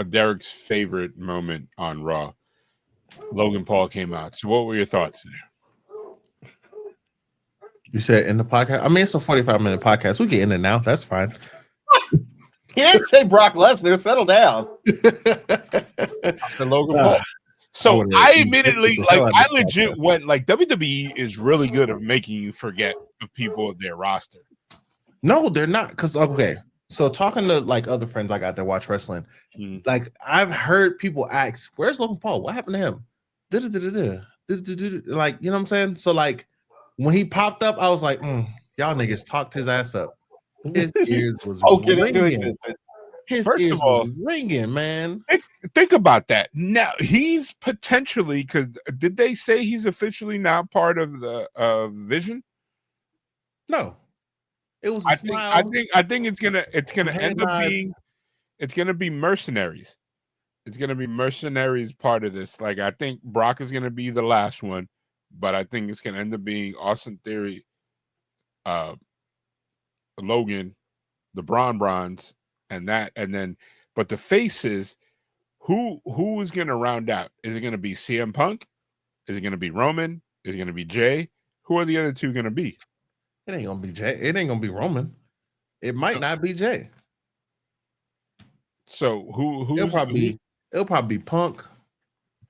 Derek's favorite moment on Raw. Logan Paul came out. So what were your thoughts there? You said in the podcast. I mean, it's a 45-minute podcast. We get in it now. That's fine. He didn't say Brock Lesnar. Settle down. I said Logan Paul. So I immediately, I legit went like, WWE is really good at making you forget of people at their roster. No, they're not. Because okay, so talking to like other friends I got that watch wrestling, like I've heard people ask, "Where's Logan Paul? What happened to him?" Like, you know what I'm saying? So like when he popped up, I was like, y'all niggas talked his ass up. His ears was ringing. His ears was ringing, man. Think about that. Now he's potentially, because did they say he's officially now part of the Vision? No, it was. I think it's gonna end up being. It's gonna be Mercenaries. It's gonna be Mercenaries part of this. Like I think Brock is gonna be the last one, but I think it's gonna end up being Austin Theory, Logan, the Bronze, and then but the faces, who is gonna round out? Is it gonna be CM Punk? Is it gonna be Roman? Is it gonna be Jay? Who are the other two gonna be? It ain't gonna be Jay. It ain't gonna be Roman. It might not be Jay. So who? It'll probably be Punk.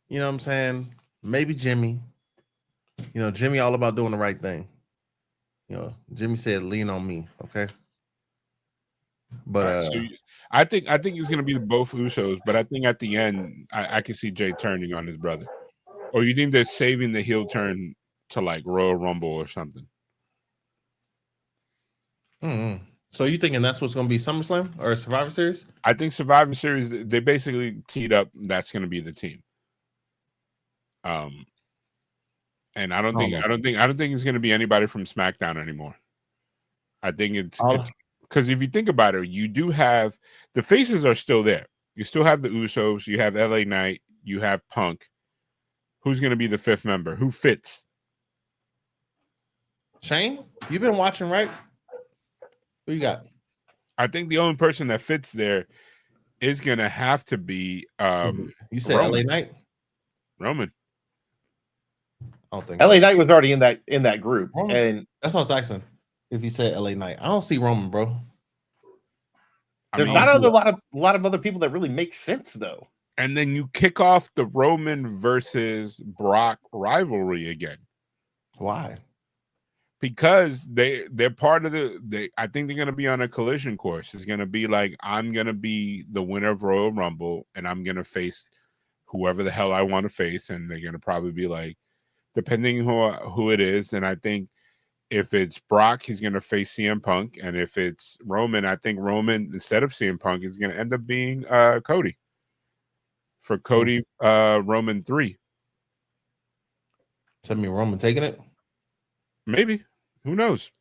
You know what I'm saying? Maybe Jimmy. You know, Jimmy all about doing the right thing. You know, Jimmy said, "Lean on me." Okay. But I think it's gonna be both Usos, but I think at the end I can see Jay turning on his brother. Or you think they're saving the heel turn to like Royal Rumble or something? So you thinking that's what's going to be SummerSlam or Survivor Series? I think Survivor Series, they basically teed up that's going to be the team. And I don't think it's going to be anybody from SmackDown anymore. I think it's because if you think about it, you do have the faces are still there. You still have the Usos, you have LA Knight, you have Punk. Who's going to be the fifth member? Who fits? Shane, you've been watching, right? Who you got? I think the only person that fits there is going to have to be you said Roman. LA Knight? Roman. I don't think LA Knight was already in that group. Roman? And that's what I was asking. If you said LA Knight, I don't see Roman, bro. There's not a lot of other people that really make sense though. And then you kick off the Roman versus Brock rivalry again. Why? Because they're part of I think they're going to be on a collision course. It's going to be like, I'm going to be the winner of Royal Rumble and I'm going to face whoever the hell I want to face. And they're going to probably be like, depending who it is. And I think if it's Brock, he's going to face CM Punk. And if it's Roman, I think Roman, instead of CM Punk, is going to end up being Cody. For Cody, Roman 3. Tell me Roman taking it? Maybe. Who knows?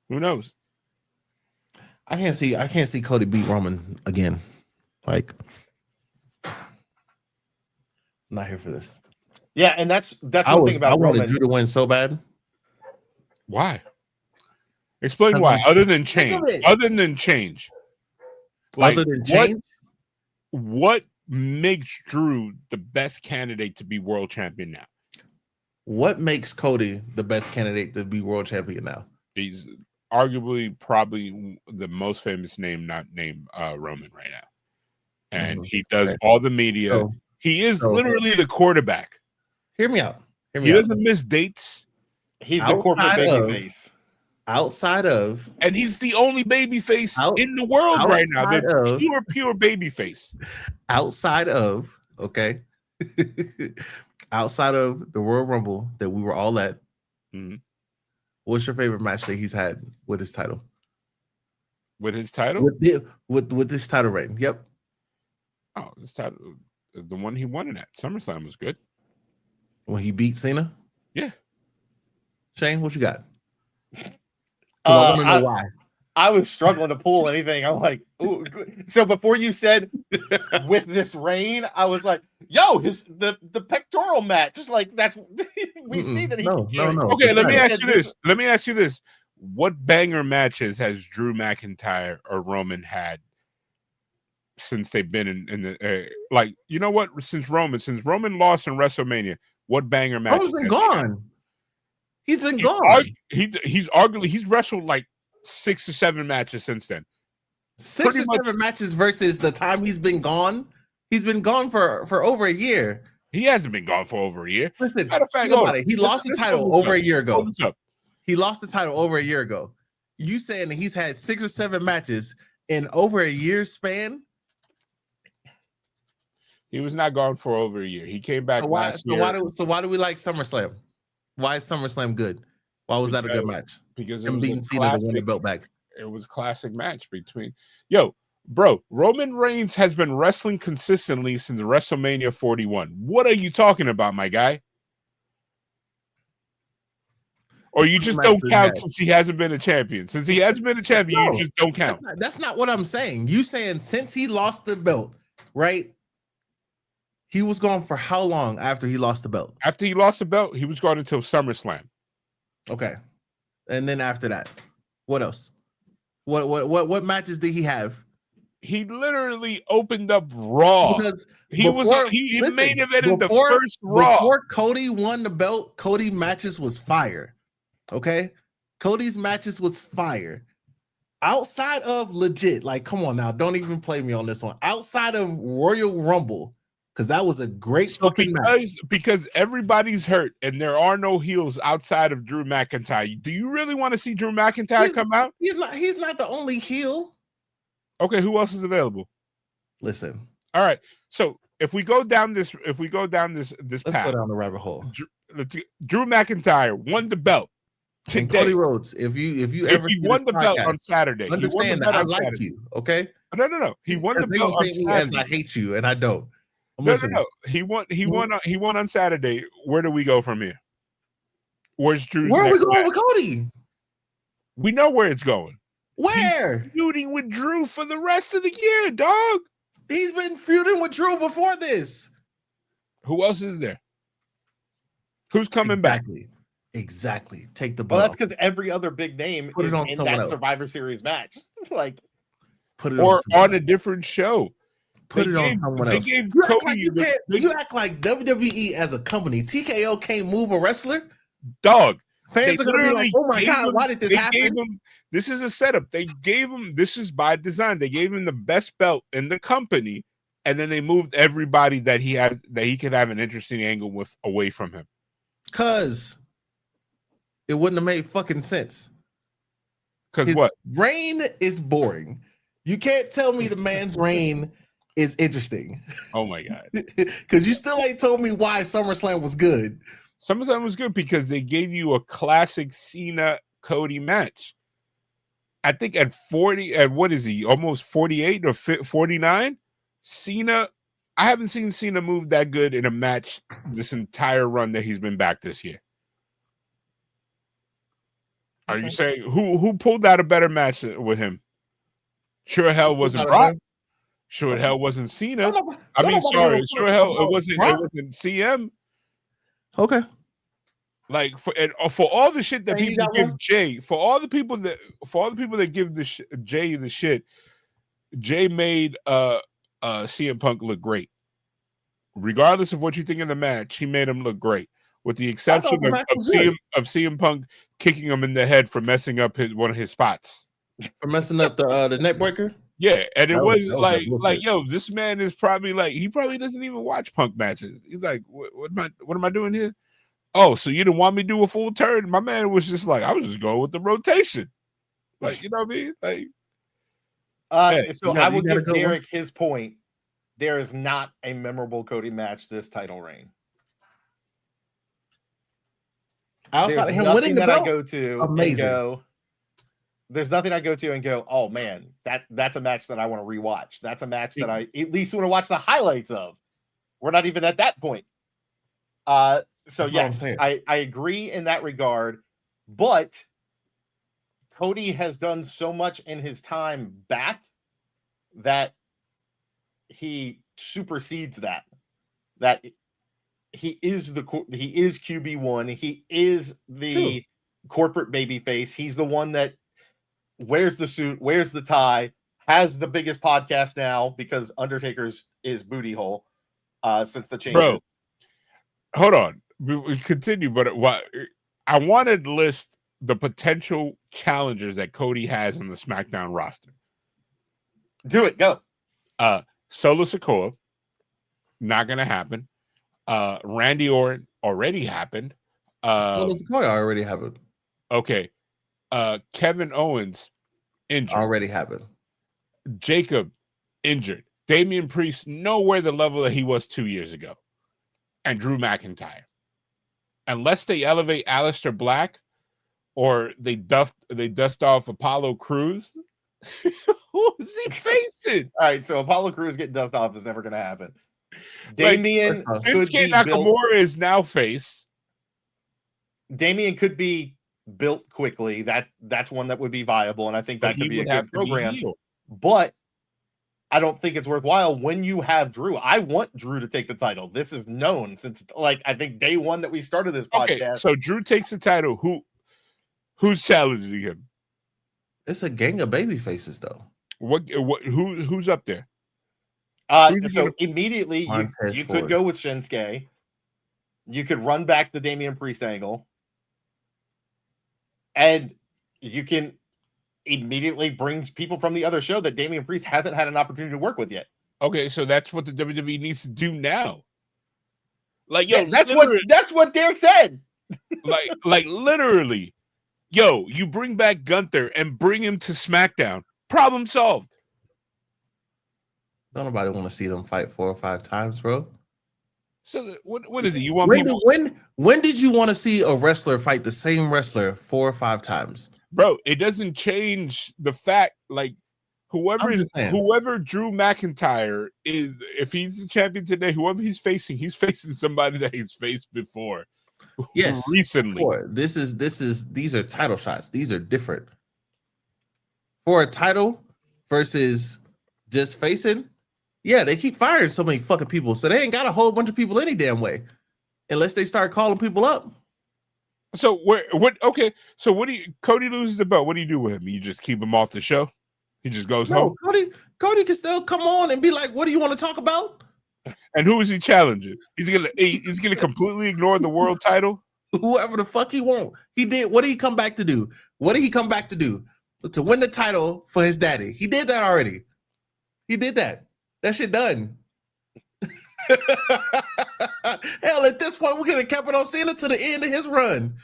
Who knows? I can't see Cody beat Roman again. Like, I'm not here for this. Yeah, and that's one thing about Roman. I wanted Drew to win so bad. Why? Explain why. Other than change. Other than change. Like, other than change? What makes Drew the best candidate to be world champion now? What makes Cody the best candidate to be world champion now? He's arguably probably the most famous name not named Roman right now. And he does all the media. He is literally the quarterback. Hear me out. He doesn't miss dates. He's the corporate babyface. Outside of, and he's the only babyface in the world right now. The pure babyface. Outside of, okay, outside of the Royal Rumble that we were all at, what's your favorite match that he's had with his title? With his title? With this title reign. Yep. Oh, this title, the one he won it at SummerSlam was good. When he beat Cena? Yeah. Shane, what you got? I want to know why. I was struggling to pull anything. I'm like, ooh. So before you said with this rain, I was like, yo, the pectoral match, just like that's we see that he no. Okay, let me ask you this. What banger matches has Drew McIntyre or Roman had since they've been in the like, you know what? Since Roman lost in WrestleMania, what banger match? Roman's been gone. He's been gone. He's wrestled like 6 or 7 matches since then. 6 or 7 matches versus the time he's been gone. He's been gone for over a year. He hasn't been gone for over a year. Listen, think about it. He lost the title over a year ago. He lost the title over a year ago. You saying that he's had 6 or 7 matches in over a year's span? He was not gone for over a year. He came back last year. So why do we like SummerSlam? Why is SummerSlam good? Why was that a good match? Because it was beating Cena to win the belt back. It was a classic match between Roman Reigns has been wrestling consistently since WrestleMania 41. What are you talking about, my guy? Or you just don't count since he hasn't been a champion. Since he hasn't been a champion, you just don't count. That's not what I'm saying. You saying since he lost the belt, right? He was gone for how long after he lost the belt? After he lost the belt, he was gone until SummerSlam. Okay. And then after that, what else? What matches did he have? He literally opened up Raw. Because he main evented the first Raw. Before Cody won the belt, Cody matches was fire. Okay? Cody's matches was fire. Outside of legit, like, come on now, don't even play me on this one. Outside of Royal Rumble, because that was a great fucking match. Because everybody's hurt and there are no heels outside of Drew McIntyre. Do you really want to see Drew McIntyre come out? He's not the only heel. Okay, who else is available? Listen. All right. So if we go down this path, let's go down the rabbit hole. Drew McIntyre won the belt. Today. And Cody Rhodes, if he won the belt on Saturday, understand that I like you, okay? No. He won the belt on Saturday. As I hate you, and I don't. No. He won on Saturday. Where do we go from here? Where's Drew's? Where are we going with Cody? We know where it's going. Where? He's feuding with Drew for the rest of the year, dog. He's been feuding with Drew before this. Who else is there? Who's coming back? Exactly. Take the ball. Well, that's because every other big name is in that Survivor Series match. Like, put it on a different show. Put it on someone else. You act like WWE as a company. TKO can't move a wrestler. Dog. Fans are gonna be like, "Oh my god, why did this happen?" This is a setup. They gave him. This is by design. They gave him the best belt in the company, and then they moved everybody that he has that he could have an interesting angle with away from him. Cause it wouldn't have made fucking sense. Because what? Reign is boring. You can't tell me the man's reign is interesting. Oh my god! Because you still ain't told me why SummerSlam was good. SummerSlam was good because they gave you a classic Cena Cody match. I think at 40, at what is he? Almost 48 or 49? Cena, I haven't seen Cena move that good in a match this entire run that he's been back this year. Are you saying who pulled out a better match with him? Sure hell wasn't Brock. Sure hell wasn't Cena. I mean, sorry, sure hell it wasn't CM. Okay. Like for all the shit that people give Jay, for all the people that give Jay the shit, Jay made CM Punk look regardless of what you think of the match. He made him look great, with the exception of CM Punk kicking him in the head for messing up one of his spots, for messing up the neck breaker. Yeah, and it was like, yo, this man is probably like, he probably doesn't even watch Punk matches. He's like, what am I doing here? Oh, so you didn't want me to do a full turn? My man was just like, I was just going with the rotation. Like, you know what I mean? Like, so I will give Derek his point. There is not a memorable Cody match this title reign. Outside of him winning the belt, I go to amazing. And go, there's nothing I go to and go, oh man, that's a match that I want to rewatch. That's a match that I at least want to watch the highlights of. We're not even at that point. So yes, I agree in that regard, but Cody has done so much in his time back that he supersedes that. That he is QB1. He is the corporate baby face. He's the one that wears the suit, wears the tie, has the biggest podcast now because Undertaker's is booty hole since the changes. Bro, hold on. We continue, but what I wanted to list the potential challengers that Cody has on the SmackDown roster. Do it, go. Solo Sikoa, not gonna happen. Randy Orton already happened. Solo Sikoa already happened. Okay. Kevin Owens injured. Already happened. Jacob injured. Damian Priest nowhere the level that he was 2 years ago. And Drew McIntyre. Unless they elevate Aleister Black or they dust off Apollo Crews, who is he facing? All right, so Apollo Crews getting dust off is never going to happen. Damian Shinsuke Nakamura is now face. Damian could be built quickly. That's one that would be viable, and I think that could be a good program. But I don't think it's worthwhile when you have Drew. I want Drew to take the title. This is known since I think day one that we started this podcast. Okay, so Drew takes the title. Who's challenging him? It's a gang of baby faces though. Who's up there? So immediately you could go with Shinsuke. You could run back the Damian Priest angle. And you can immediately bring people from the other show that Damian Priest hasn't had an opportunity to work with yet. Okay, so that's what the WWE needs to do now. Like, that's what Derek said. like literally, you bring back Gunther and bring him to SmackDown. Problem solved. Don't nobody want to see them fight 4 or 5 times, bro. So what is it? You want when did you want to see a wrestler fight the same wrestler 4 or 5 times? Bro, it doesn't change the fact, like, whoever Drew McIntyre is, if he's the champion today, whoever he's facing somebody that he's faced before. Yes, recently. These are title shots. These are different. For a title versus just facing, yeah, they keep firing so many fucking people, so they ain't got a whole bunch of people any damn way, unless they start calling people up. So okay. So Cody loses the belt. What do you do with him? You just keep him off the show? He just goes home? Cody can still come on and be like, what do you want to talk about? And who is he challenging? He's gonna completely ignore the world title? Whoever the fuck he want. He did. What did he come back to do? To win the title for his daddy. He did that already. He did that. That shit done. Hell, at this point, we're gonna keep it on Cena to the end of his run.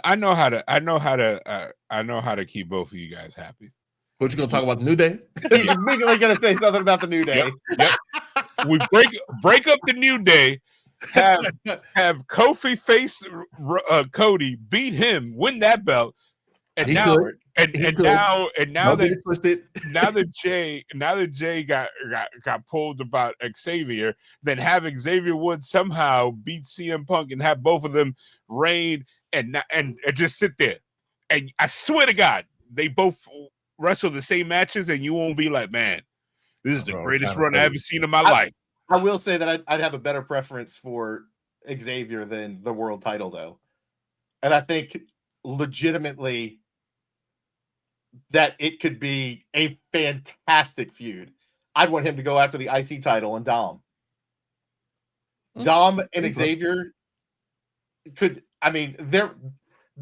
I know how to keep both of you guys happy. What you gonna talk about the New Day? You're immediately gonna say something about the New Day. Yep. We break up the New Day. Have Kofi face Cody, beat him, win that belt, and now that Jay got pulled about Xavier, then having Xavier Woods somehow beat CM Punk and have both of them reign and just sit there. And I swear to God, they both wrestle the same matches, and you won't be like, man, this is the greatest run I ever seen in my life. I will say that I'd have a better preference for Xavier than the world title, though. And I think legitimately that it could be a fantastic feud. I'd want him to go after the IC title and Dom. Dom and Xavier could, the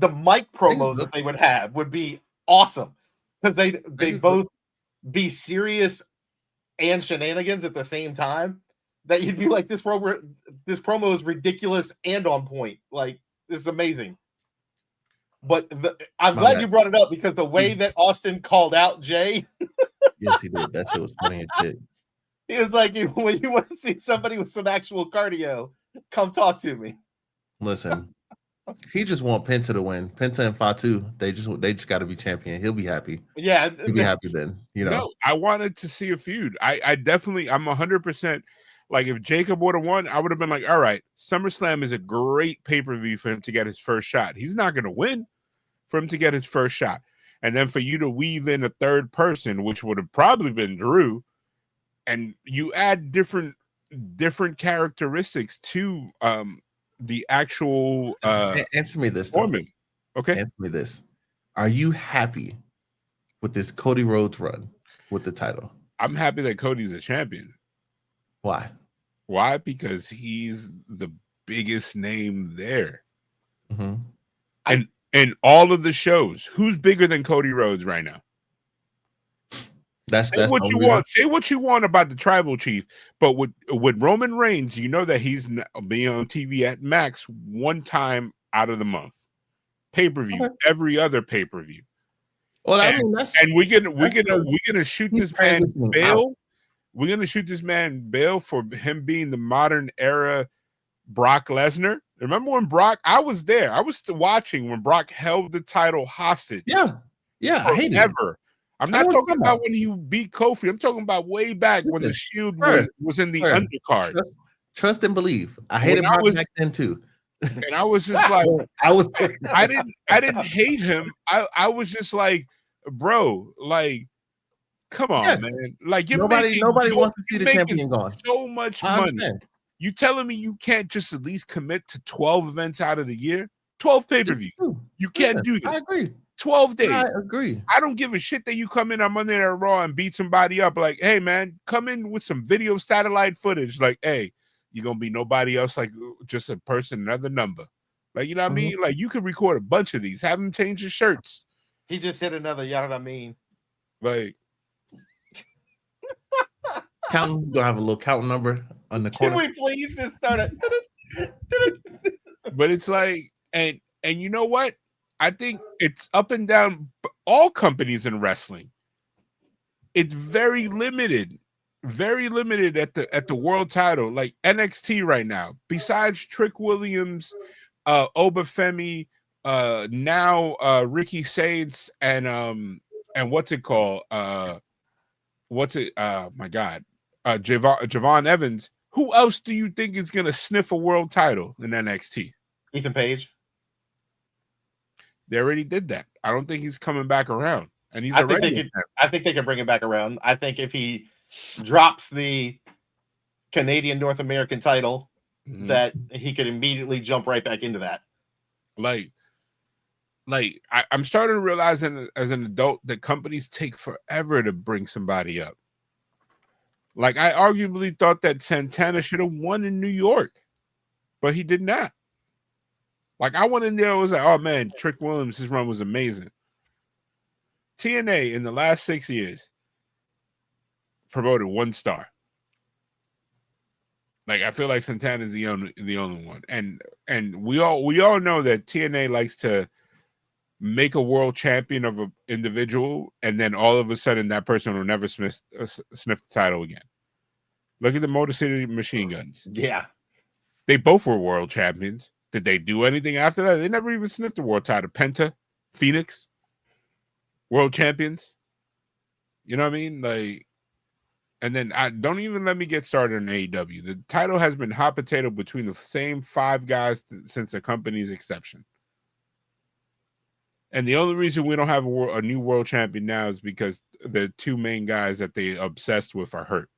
mic promos that they would have would be awesome because they both be serious and shenanigans at the same time. That you'd be like, this promo is ridiculous and on point. Like, this is amazing. But I'm glad you brought it up because the way that Austin called out Jay. Yes, he did. That shit was funny as shit. He was like, when you want to see somebody with some actual cardio, come talk to me. Listen, he just want Penta to win. Penta and Fatu, they just got to be champion. He'll be happy. Yeah, he'll be happy then. No, I wanted to see a feud. I'm 100%. Like if Jacob would have won, I would have been like, all right, SummerSlam is a great pay-per-view for him to get his first shot. He's not going to win, for him to get his first shot. And then for you to weave in a third person, which would have probably been Drew, and you add different characteristics to the actual answer me this Foreman. Okay. Answer me this. Are you happy with this Cody Rhodes run with the title? I'm happy that Cody's a champion. Why? Why? Because he's the biggest name there. Mm-hmm. And all of the shows, who's bigger than Cody Rhodes right now? That's what you want. Say what you want about the tribal chief, but with Roman Reigns, you know that he's being on TV at max one time out of the month. Pay-per-view, every other pay-per-view. Well, I mean, we're gonna shoot this man bail. We're gonna shoot this man bail for him being the modern era Brock Lesnar. Remember when Brock? I was there. I was watching when Brock held the title hostage. Yeah. I hate it. I'm not talking about when he beat Kofi. I'm talking about way back when the Shield was in the undercard. Trust and believe. I hated Brock back then too. And I was just like, I didn't hate him. I was just like, bro, like, come on, man. Like nobody wants to see the champion gone. So much money. You telling me you can't just at least commit to 12 events out of the year? 12 pay-per-views. You can't do this. I agree. 12 days. I agree. I don't give a shit that you come in on Monday Night Raw and beat somebody up. Like, hey, man, come in with some video satellite footage. Like, hey, you're going to be nobody else, like just a person, another number. Like, you know what I mean? Like, you could record a bunch of these. Have them change the shirts. He just hit another, you know what I mean? Like, counting, we're going to have a little count number on the corner. Can we please just start it? But it's like, and you know what? I think it's up and down all companies in wrestling. It's very limited at the world title. Like NXT right now, besides Trick Williams, Obafemi, now Ricky Saints, and what's it called? My God, Javon Evans. Who else do you think is gonna sniff a world title in NXT? Ethan Page. They already did that. I don't think he's coming back around. And he's I think they can bring him back around. I think if he drops the Canadian North American title, that he could immediately jump right back into that. I'm starting to realize as an adult that companies take forever to bring somebody up. Like I arguably thought that Santana should have won in New York, but he did not. Like I went in there, I was like, oh man, Trick Williams, his run was amazing. TNA in the last 6 years promoted 1 star. Like I feel like Santana is the only one, and we all know that TNA likes to make a world champion of an individual, and then all of a sudden that person will never sniff the title again. Look at the Motor City Machine Guns. Yeah, they both were world champions. Did they do anything after that? They never even sniffed the world title. Penta, Phoenix, world champions. You know what I mean? Like, and then don't even let me get started on AEW. The title has been hot potato between the same 5 guys since the company's inception. And the only reason we don't have a new world champion now is because the 2 main guys that they obsessed with are hurt,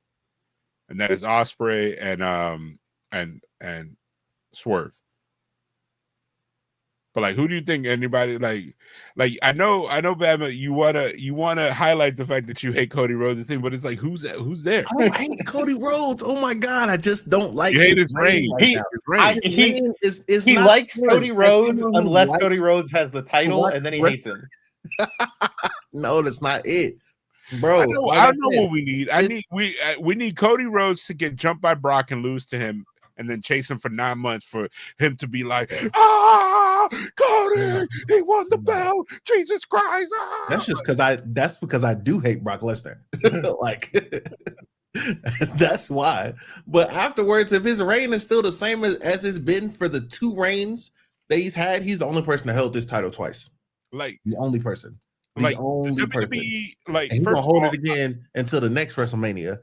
and that is Ospreay and Swerve. But like, who do you think anybody like I know, Bama, you wanna highlight the fact that you hate Cody Rhodes' thing, but it's like who's there? I don't hate Cody Rhodes. Oh my God, I just don't like. You hate his reign. He likes Cody Rhodes unless Cody Rhodes has the title, and then he hates him. No, that's not it, bro. I know what we need. We need Cody Rhodes to get jumped by Brock and lose to him, and then chase him for 9 months for him to be like, Cody, he won the belt. Jesus Christ. That's just because I do hate Brock Lesnar. Like that's why. But afterwards, if his reign is still the same as it's been for the 2 reigns that he's had, he's the only person that held this title twice. Like the only person. Like only WWE, person. Like he's gonna hold it again until the next WrestleMania.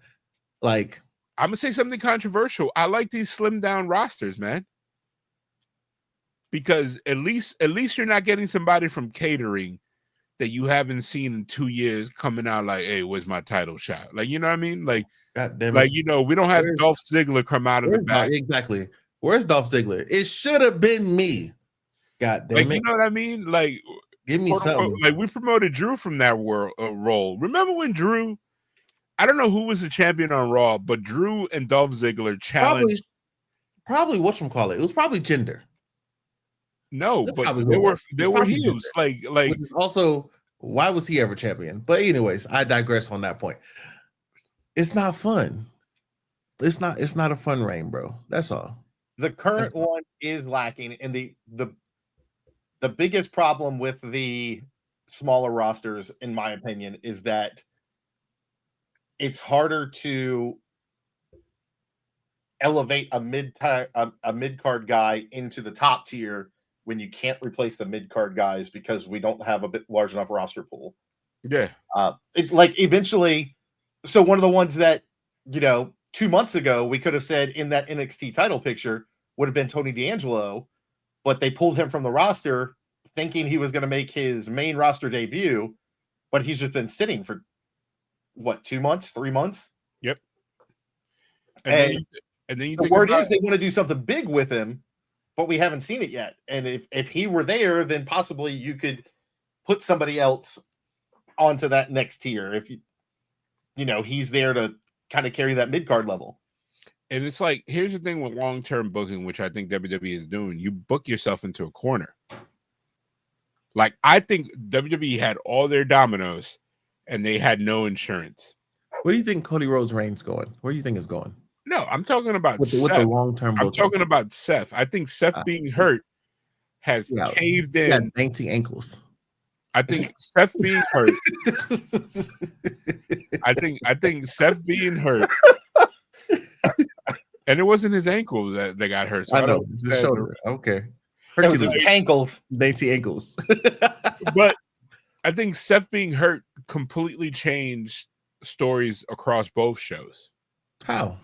Like I'm gonna say something controversial. I like these slim down rosters, man. Because at least you're not getting somebody from catering that you haven't seen in 2 years coming out like, hey, where's my title shot? Like, you know what I mean? Like, God damn it. like, you know, we don't have Dolph Ziggler come out of the back. Exactly. Where's Dolph Ziggler? It should have been me. God damn like, it. You know what I mean? Like, give me something. Like, we promoted Drew from that role. Remember when Drew, I don't know who was the champion on Raw, but Drew and Dolph Ziggler challenged. Probably whatchamacallit. It was probably Jinder. No, That's but probably they were heels. Jinder. Like also, why was he ever champion? But anyways, I digress on that point. It's not fun. It's not a fun reign, bro. That's all. The current one is lacking, and the biggest problem with the smaller rosters, in my opinion, is that it's harder to elevate a mid-card guy into the top tier when you can't replace the mid-card guys because we don't have a bit large enough roster pool. Yeah. Eventually, so one of the ones that, 2 months ago we could have said in that NXT title picture would have been Tony D'Angelo, but they pulled him from the roster thinking he was going to make his main roster debut, but he's just been sitting for 2 months, 3 months. Yep. And then you the word is they want to do something big with him, but we haven't seen it yet. And if he were there, then possibly you could put somebody else onto that next tier. If he's there to kind of carry that mid-card level. And it's like, here's the thing with long-term booking, which I think WWE is doing. You book yourself into a corner. Like, I think WWE had all their dominoes and they had no insurance. Where do you think Cody Rhodes' reign's going? Where do you think it's going? No, I'm talking about with the long-term booking. I'm talking about Seth. I think Seth being hurt has caved in. Yeah, 19 ankles. I think Seth being hurt. I think Seth being hurt. And it wasn't his ankle that got hurt. So I know. It's his shoulder. Okay. It was his ankles. 19 ankles. But I think Seth being hurt completely changed stories across both shows. How?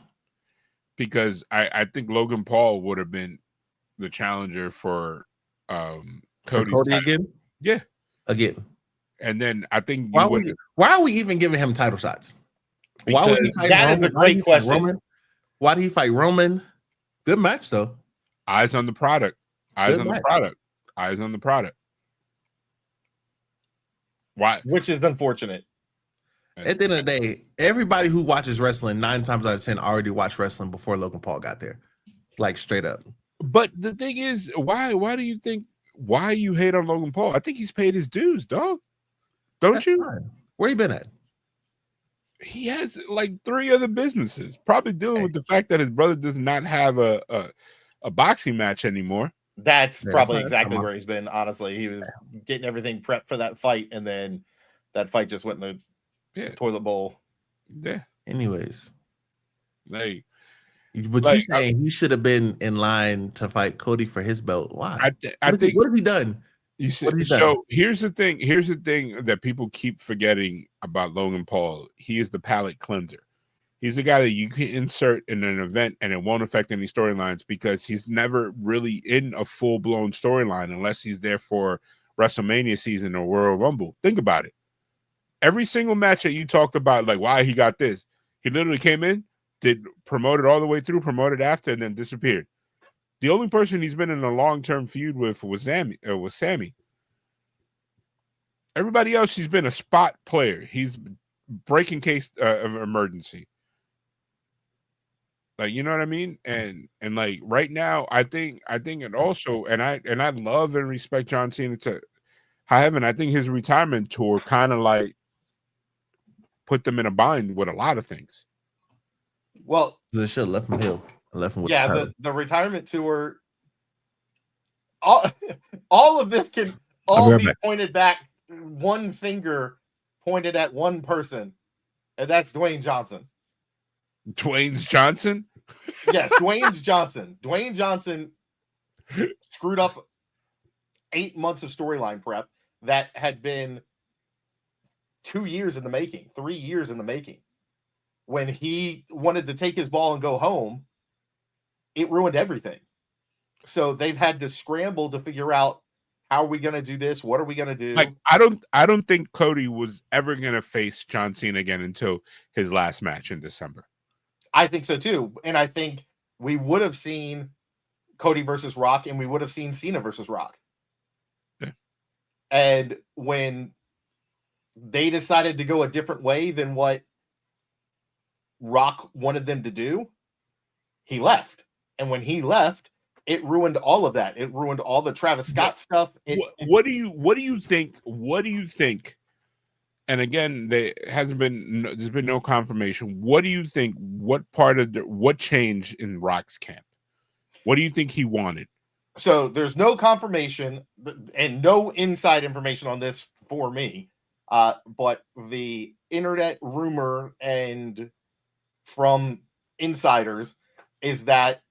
Because I think Logan Paul would have been the challenger for Cody again. Yeah, again. And then I think why are we even giving him title shots? Why would he fight that Roman? Is a great question. Why did he fight Roman? Good match though. Eyes on the product. Eyes on the product. Eyes on the product. Why? Which is unfortunate. At the end of the day, everybody who watches wrestling 9 times out of 10 already watched wrestling before Logan Paul got there. Like straight up. But the thing is, why do you think you hate on Logan Paul? I think he's paid his dues, dog. Don't you? Fine. Where you been at? He has like 3 other businesses, probably dealing with the fact that his brother does not have a boxing match anymore. That's probably exactly where he's been. Honestly, he was getting everything prepped for that fight, and then that fight just went in the toilet bowl. Yeah. Anyways, like, but you saying he should have been in line to fight Cody for his belt? Why? I think what have he done? You see, so here's the thing. Here's the thing that people keep forgetting about Logan Paul. He is the palate cleanser. He's the guy that you can insert in an event and it won't affect any storylines because he's never really in a full-blown storyline unless he's there for WrestleMania season or Royal Rumble. Think about it. Every single match that you talked about, like why he got this, he literally came in, did promoted all the way through, promoted after, and then disappeared. The only person he's been in a long-term feud with was Sammy. Everybody else, he's been a spot player. He's breaking case of emergency. Like, you know what I mean? And like right now, I think it also, and I love and respect John Cena to high heaven. I think his retirement tour kind of like put them in a bind with a lot of things. Well, they should have left him healed. Left him with the retirement tour. All of this can all be pointed back. One finger pointed at one person, and that's Dwayne Johnson. Dwayne's Johnson? Yes, Dwayne's Johnson. Dwayne Johnson screwed up 8 months of storyline prep that had been 2 years in the making, 3 years in the making. when he wanted to take his ball and go home, it ruined everything. So they've had to scramble to figure out, how are we going to do this? What are we going to do? Like, I don't think Cody was ever going to face John Cena again until his last match in December. I think so too. And I think we would have seen Cody versus Rock, and we would have seen Cena versus Rock. Yeah. And when they decided to go a different way than what Rock wanted them to do, he left. And when he left, it ruined all of that. It ruined all the Travis Scott stuff. What do you think? What do you think? And again, there's been no confirmation. What do you think? What part of what changed in Rock's camp? What do you think he wanted? So there's no confirmation and no inside information on this for me. But the internet rumor and from insiders is that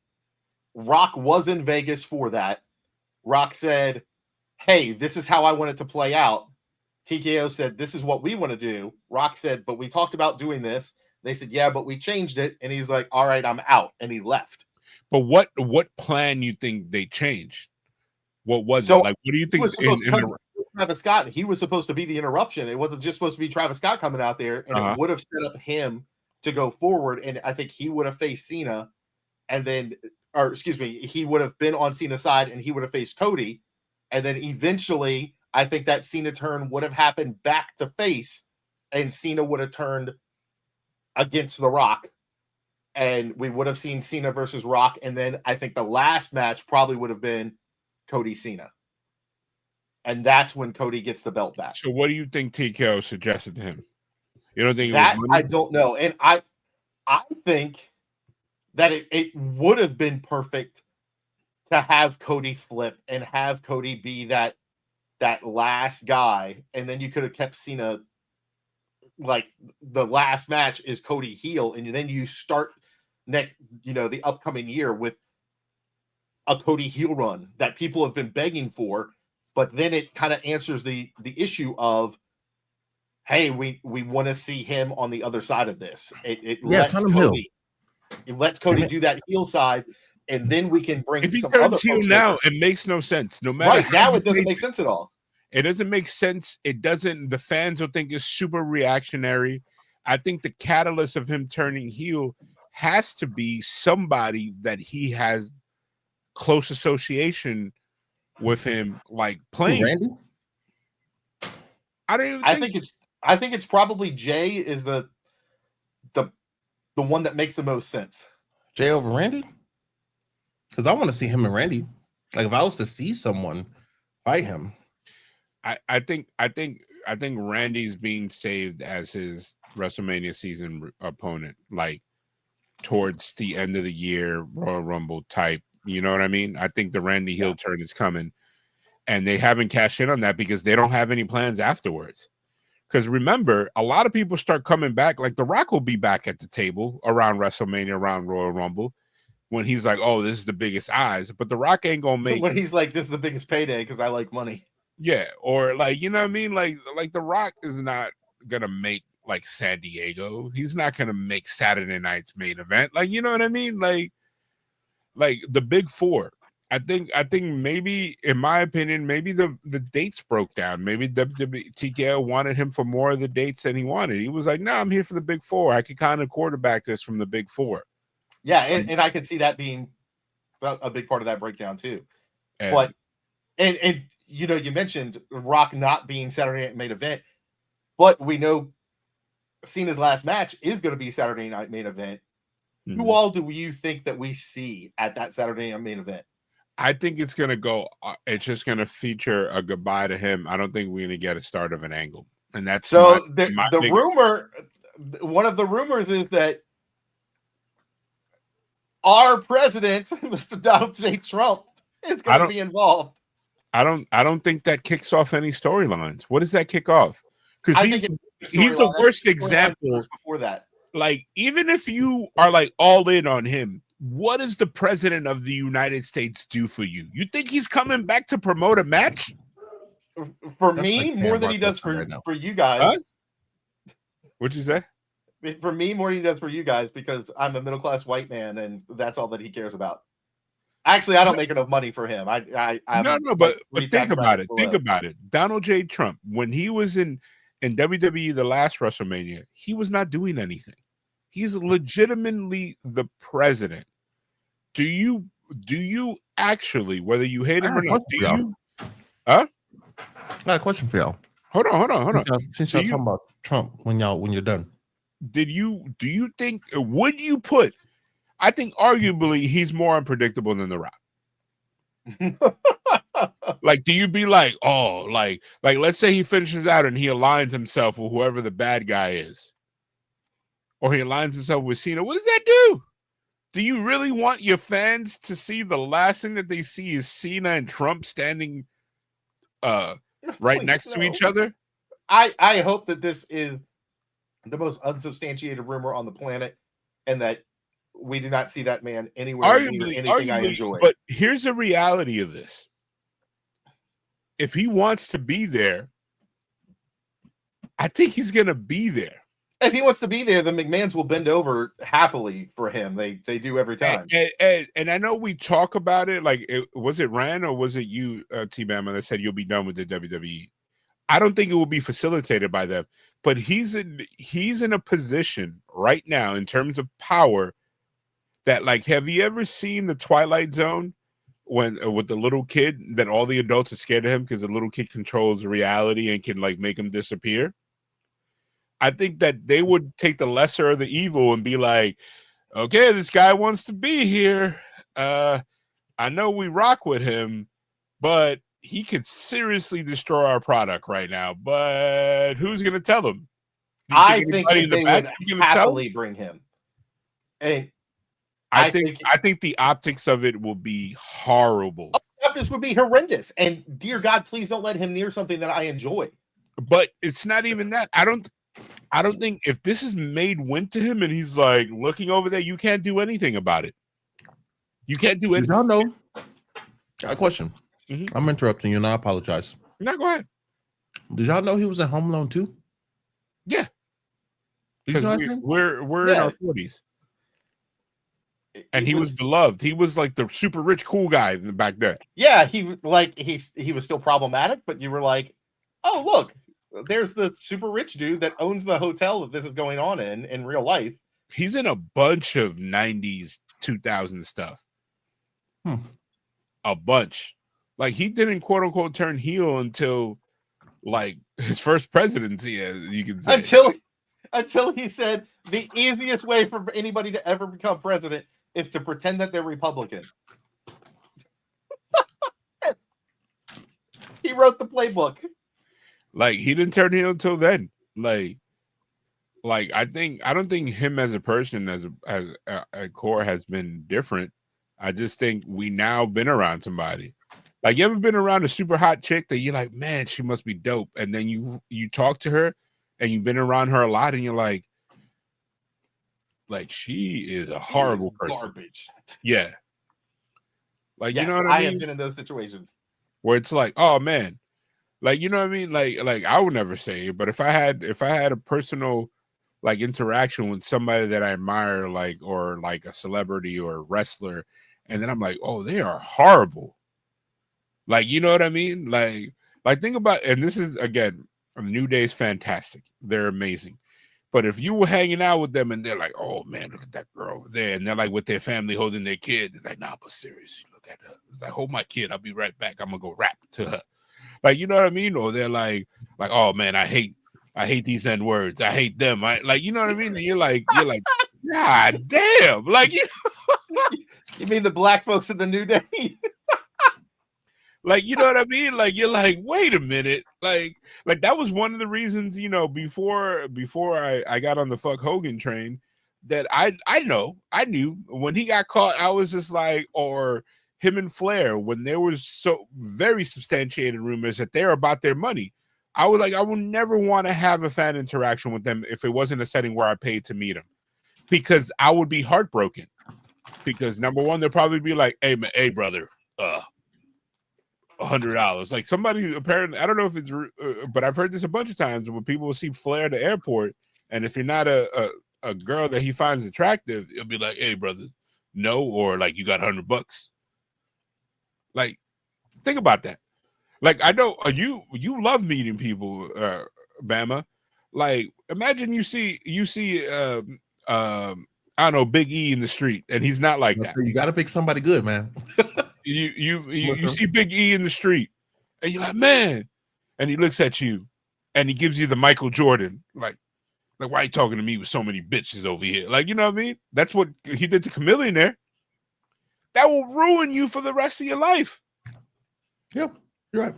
Rock was in Vegas for that. Rock said, hey, this is how I want it to play out. TKO said, this is what we want to do. Rock said, but we talked about doing this. They said, yeah, but we changed it. And he's like, all right, I'm out. And he left. But what plan you think they changed? What was it? Like, what do you think? Travis Scott, he was supposed to be the interruption. It wasn't just supposed to be Travis Scott coming out there, and it would have set up him to go forward. And I think he would have faced Cena, and then, or excuse me, he would have been on Cena's side, and he would have faced Cody. And then eventually, I think that Cena turn would have happened back to face, and Cena would have turned against The Rock. And we would have seen Cena versus Rock. And then I think the last match probably would have been Cody Cena. And that's when Cody gets the belt back. So what do you think TKO suggested to him? You don't think that? I don't know. And I think that it would have been perfect to have Cody flip and have Cody be that last guy. And then you could have kept Cena, like the last match is Cody heel. And then you start the upcoming year with a Cody heel run that people have been begging for. But then it kind of answers the issue of, hey, we want to see him on the other side of this. It lets Cody do that heel side, and then we can bring if he some turns other heel now, it makes no sense. No matter right now, it doesn't make sense at all. It doesn't make sense. It doesn't. The fans will think it's super reactionary. I think the catalyst of him turning heel has to be somebody that he has close association with him, like playing. Randy? I think it's probably Jay is the one that makes the most sense. Jay over Randy? Because I want to see him and Randy. Like if I was to see someone fight him. I think Randy's being saved as his WrestleMania season opponent, like towards the end of the year, Royal Rumble type. You know what I mean? I think the Randy heel turn is coming, and they haven't cashed in on that because they don't have any plans afterwards. Because remember, a lot of people start coming back. Like The Rock will be back at the table around WrestleMania, around Royal Rumble, when he's like, "Oh, this is the biggest eyes." But The Rock ain't gonna make. When he's like, "This is the biggest payday because I like money." Yeah, or like, you know what I mean? Like The Rock is not gonna make like San Diego. He's not gonna make Saturday night's main event. Like, you know what I mean? Like the big four. I think maybe, in my opinion, maybe the dates broke down. Maybe TKO wanted him for more of the dates than he wanted. He was like, "No, I'm here for the big four. I could kind of quarterback this from the big four." Yeah, and I could see that being a big part of that breakdown too. But you mentioned Rock not being Saturday night main event, but we know Cena's last match is going to be Saturday night main event. Mm-hmm. Who all do you think that we see at that Saturday night main event? I think it's going to go. It's just going to feature a goodbye to him. I don't think we're going to get a start of an angle, and that's so the rumor. One of the rumors is that our president, Mr. Donald J. Trump, is going to be involved. I don't think that kicks off any storylines. What does that kick off? Because he's the worst example. Before that, like, even if you are like all in on him, what does the president of the United States do for you? You think he's coming back to promote a match? For me, more than he does for you guys. Huh? What'd you say? For me more than he does for you guys, because I'm a middle class white man and that's all that he cares about. Actually, I don't make enough money for him. I'm but think tax about it. below. Think about it. Donald J. Trump, when he was in WWE the last WrestleMania, he was not doing anything. He's legitimately the president. Do you actually, whether you hate him or not, do you? Huh? I got a question for y'all. Hold on. Since y'all talking about Trump, when you're done, do you think, would you put? I think arguably he's more unpredictable than The Rock. Like, do you be like, oh, like let's say he finishes out and he aligns himself with whoever the bad guy is, or he aligns himself with Cena? What does that do? Do you really want your fans to see the last thing that they see is Cena and Trump standing right next to each other? I hope that this is the most unsubstantiated rumor on the planet, and that we do not see that man anywhere near anything I enjoy. But here's the reality of this. If he wants to be there, I think he's going to be there. If he wants to be there, the McMahons will bend over happily for him. They do every time. And I know we talk about it. Like, was it Rand or was it you, T-Bama, that said you'll be done with the WWE? I don't think it will be facilitated by them. But he's in a position right now in terms of power that, like, have you ever seen the Twilight Zone when with the little kid that all the adults are scared of him because the little kid controls reality and can, like, make him disappear? I think that they would take the lesser of the evil and be like, okay, this guy wants to be here. I know we rock with him, but he could seriously destroy our product right now. But who's going to tell him? I think they would happily bring him. And I think the optics of it will be horrible. The optics would be horrendous. And dear God, please don't let him near something that I enjoy. But it's not even that. I don't think if this is made went to him and he's like looking over there, you can't do anything about it. You can't do anything. Y'all know. Got a question. Mm-hmm. I'm interrupting you and I apologize. No, go ahead. Did y'all know he was in Home Alone 2? Yeah. Because we're in our 40s. And he was beloved. He was like the super rich, cool guy back then. Yeah, he was still problematic, but you were like, oh, look, there's the super rich dude that owns the hotel that this is going on in real life. He's in a bunch of 90s, 2000 stuff. A bunch. Like, he didn't quote unquote turn heel until like his first presidency, you can say. Until he said the easiest way for anybody to ever become president is to pretend that they're Republican. He wrote the playbook. Like, he didn't turn heel until then. Like I don't think him as a person, as a core, has been different. I just think we now been around somebody. Like, you ever been around a super hot chick that you're like, man, she must be dope, and then you talk to her and you've been around her a lot, and you're like she is a horrible person. Garbage. Yeah. Like, yes, you know what I mean? I have been in those situations where it's like, oh man, like, you know what I mean? Like I would never say it, but if I had a personal like interaction with somebody that I admire, like, or like a celebrity or a wrestler, and then I'm like, oh, they are horrible. Like, you know what I mean? Like think about, and this is, again, the New Day's fantastic. They're amazing. But if you were hanging out with them and they're like, oh man, look at that girl over there, and they're like with their family holding their kid, it's like, nah, but seriously, look at her. It's like, hold my kid, I'll be right back. I'm gonna go rap to her. Like, you know what I mean? Or they're like, oh man, I hate these N words. I hate them. Like, you know what I mean? And you're like, God damn. Like, you mean the black folks in the New Day? Like, you know what I mean? Like, you're like, wait a minute. Like that was one of the reasons, you know, before I got on the fuck Hogan train, that I knew when he got caught, I was just like, or him and Flair, when there was so very substantiated rumors that they're about their money, I was like, I will never want to have a fan interaction with them if it wasn't a setting where I paid to meet them, because I would be heartbroken. Because number one, they'll probably be like, hey brother, $100. Like, somebody apparently, I don't know if it's, but I've heard this a bunch of times when people will see Flair at the airport, and if you're not a a girl that he finds attractive, it'll be like, hey, brother, no, or like you got $100. Like, think about that. Like, I know you love meeting people, Bama. Like, imagine you see I don't know, Big E in the street, and he's not like that. You got to pick somebody good, man. You see Big E in the street, and you're like, man, and he looks at you, and he gives you the Michael Jordan, like why are you talking to me with so many bitches over here? Like, you know what I mean? That's what he did to Chameleon there. That will ruin you for the rest of your life. Yep, you're right.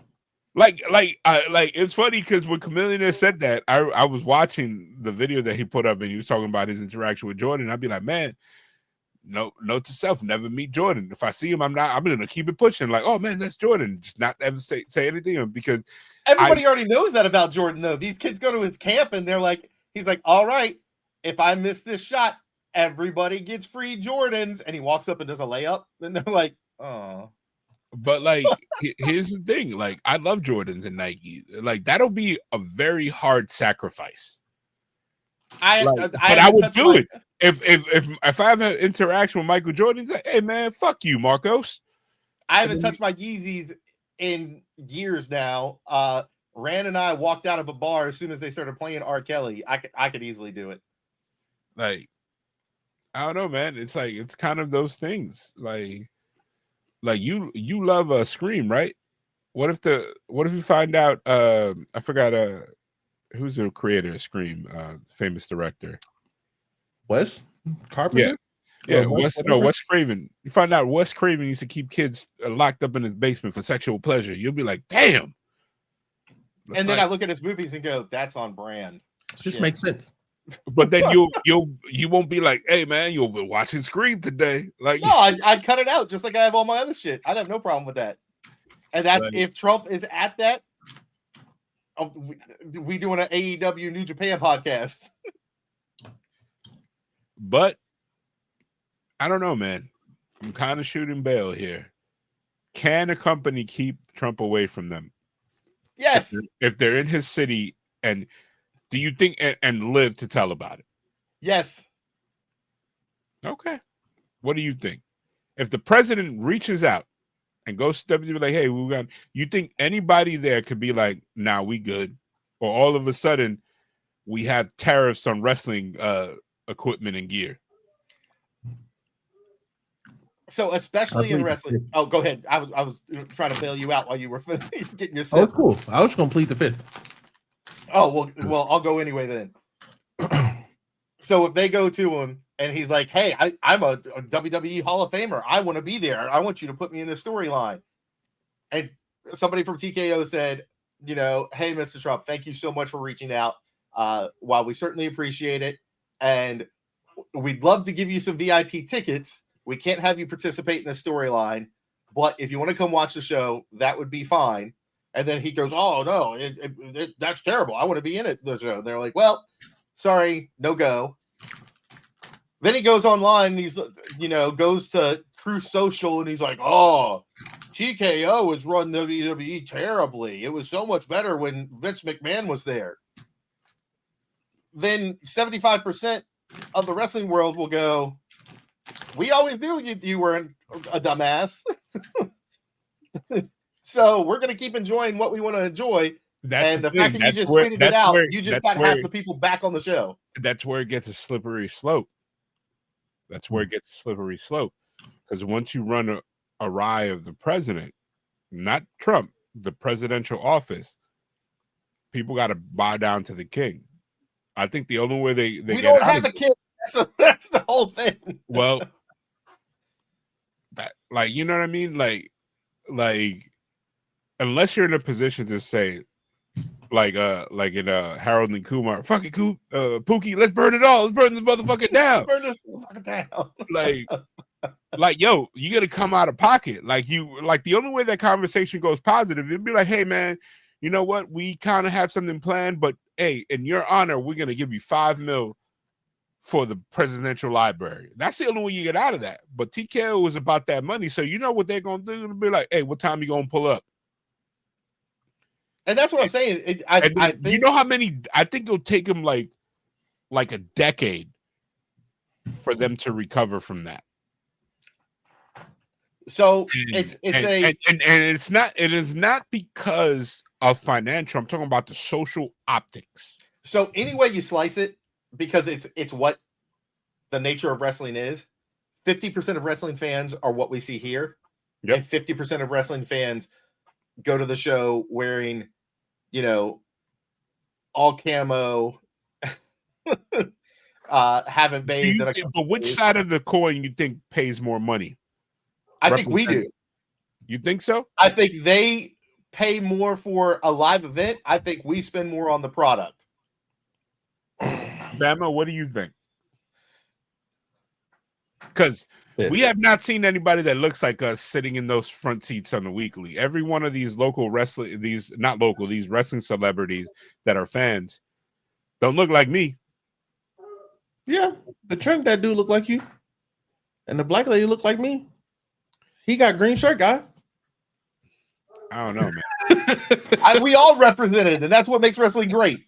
Like it's funny because when Chameleon said that, I was watching the video that he put up, and he was talking about his interaction with Jordan. I'd be like, man, note to self, never meet Jordan. If I see him, I'm gonna keep it pushing. Like, oh man, that's Jordan. Just not ever say anything, because everybody already knows that about Jordan, though. These kids go to his camp and they're like, he's like, all right, if I miss this shot, everybody gets free Jordans. And he walks up and does a layup, and they're like, oh. But like, here's the thing: like, I love Jordans and Nike. Like, that'll be a very hard sacrifice. But I would do it if I have an interaction with Michael Jordan. Say, hey man, fuck you, Marcos. I haven't touched my Yeezys in years now. Rand and I walked out of a bar as soon as they started playing R. Kelly. I could easily do it. Like, I don't know, man. It's like, it's kind of those things. Like you love Scream, right? What if you find out I forgot who's the creator of Scream, famous director? Wes Carpenter? Yeah, Wes Craven. You find out Wes Craven used to keep kids locked up in his basement for sexual pleasure. You'll be like, damn. And then I look at his movies and go, that's on brand. Just makes sense. But then you won't be like, hey man, you'll be watching Scream today. Like, no, I'd cut it out just like I have all my other shit. I'd have no problem with that. And that's if Trump is at that. We doing an AEW New Japan podcast. But I don't know, man. I'm kind of shooting bail here. Can a company keep Trump away from them? Yes. If they're in his city, and do you think and live to tell about it? Yes. Okay. What do you think? If the president reaches out and goes to WWE like, hey, you think anybody there could be like, nah, we good? Or all of a sudden we have tariffs on wrestling equipment and gear? So especially in wrestling. Oh, go ahead. I was trying to bail you out while you were getting your sip. Oh, it's cool. I was complete the fifth. Oh, well, I'll go anyway then. So if they go to him and he's like, hey, I'm a WWE Hall of Famer. I want to be there. I want you to put me in the storyline. And somebody from TKO said, hey, Mr. Trump, thank you so much for reaching out. While we certainly appreciate it, and we'd love to give you some VIP tickets, we can't have you participate in the storyline, but if you want to come watch the show, that would be fine. And then he goes, oh, no, that's terrible. I want to be in it. The show. They're like, well, sorry, no go. Then he goes online and he's, goes to Truth Social and he's like, oh, TKO has run WWE terribly. It was so much better when Vince McMahon was there. Then 75% of the wrestling world will go, we always knew you weren't a dumbass. So we're going to keep enjoying what we want to enjoy. And the fact that you just tweeted it out, you just got half the people back on the show. That's where it gets a slippery slope. Because once you run awry of the president, not Trump, the presidential office, people got to bow down to the king. I think the only way they we don't have a king. That's the whole thing. Well, that, like, you know what I mean? Like unless you're in a position to say, like in Harold and Kumar, fuck it, Pookie, let's burn it all. Let's burn this motherfucker down. Burn this motherfucker down. Like, yo, you gotta come out of pocket. Like the only way that conversation goes positive, it'd be like, hey man, you know what? We kind of have something planned, but hey, in your honor, we're gonna give you $5 million for the presidential library. That's the only way you get out of that. But TKO was about that money, so you know what they're gonna do? It'll be like, hey, what time you gonna pull up? And that's what I'm saying. I think, you know how many? I think it'll take him like a decade for them to recover from that. So And it is not because of financial. I'm talking about the social optics. So any way you slice it, because it's what the nature of wrestling is. 50% of wrestling fans are what we see here, and 50% of wrestling fans go to the show wearing, all camo, haven't bathed. But which side of the coin you think pays more money? I think we do. You think so? I think they pay more for a live event. I think we spend more on the product. Bama, what do you think? Because we have not seen anybody that looks like us sitting in those front seats on the weekly. Every one of these these wrestling celebrities that are fans don't look like me. Yeah, the Trinidad dude look like you, and the black lady look like me. He got green shirt, guy. I don't know, man. We all represented, and that's what makes wrestling great.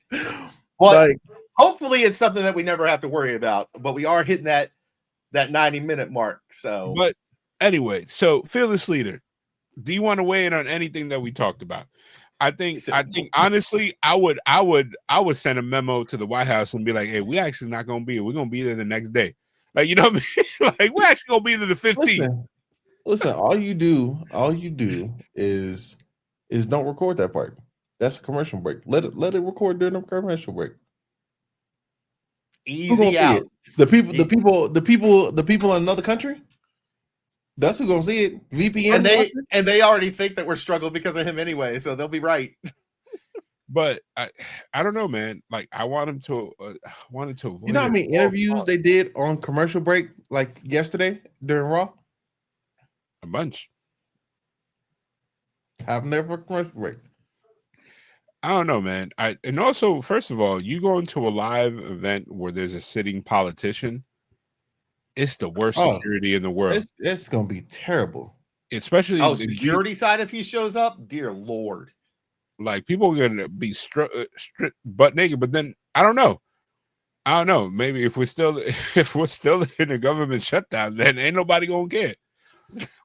But hopefully, it's something that we never have to worry about. But we are hitting that 90-minute mark. So, but anyway, so fearless leader, do you want to weigh in on anything that we talked about? I think honestly, I would send a memo to the White House and be like, hey, we actually not gonna be here. We're gonna be there the next day. Like, you know what I mean? Like, we're actually gonna be there the 15th. Listen, all you do is don't record that part. That's a commercial break. Let it record during the commercial break. Easy out. The people in another country. That's who's gonna see it. VPN, and they already think that we're struggling because of him anyway, so they'll be right. But I don't know, man. Like, I want him to avoid. You know how many interviews they did on commercial break, like yesterday during Raw? A bunch. Have never commercial break. I don't know, man. And also, first of all, you go into a live event where there's a sitting politician. It's the worst security in the world. It's gonna be terrible. Especially security side if he shows up, dear Lord. Like, people are gonna be stripped butt naked, but then I don't know. Maybe if we're still in a government shutdown, then ain't nobody gonna care.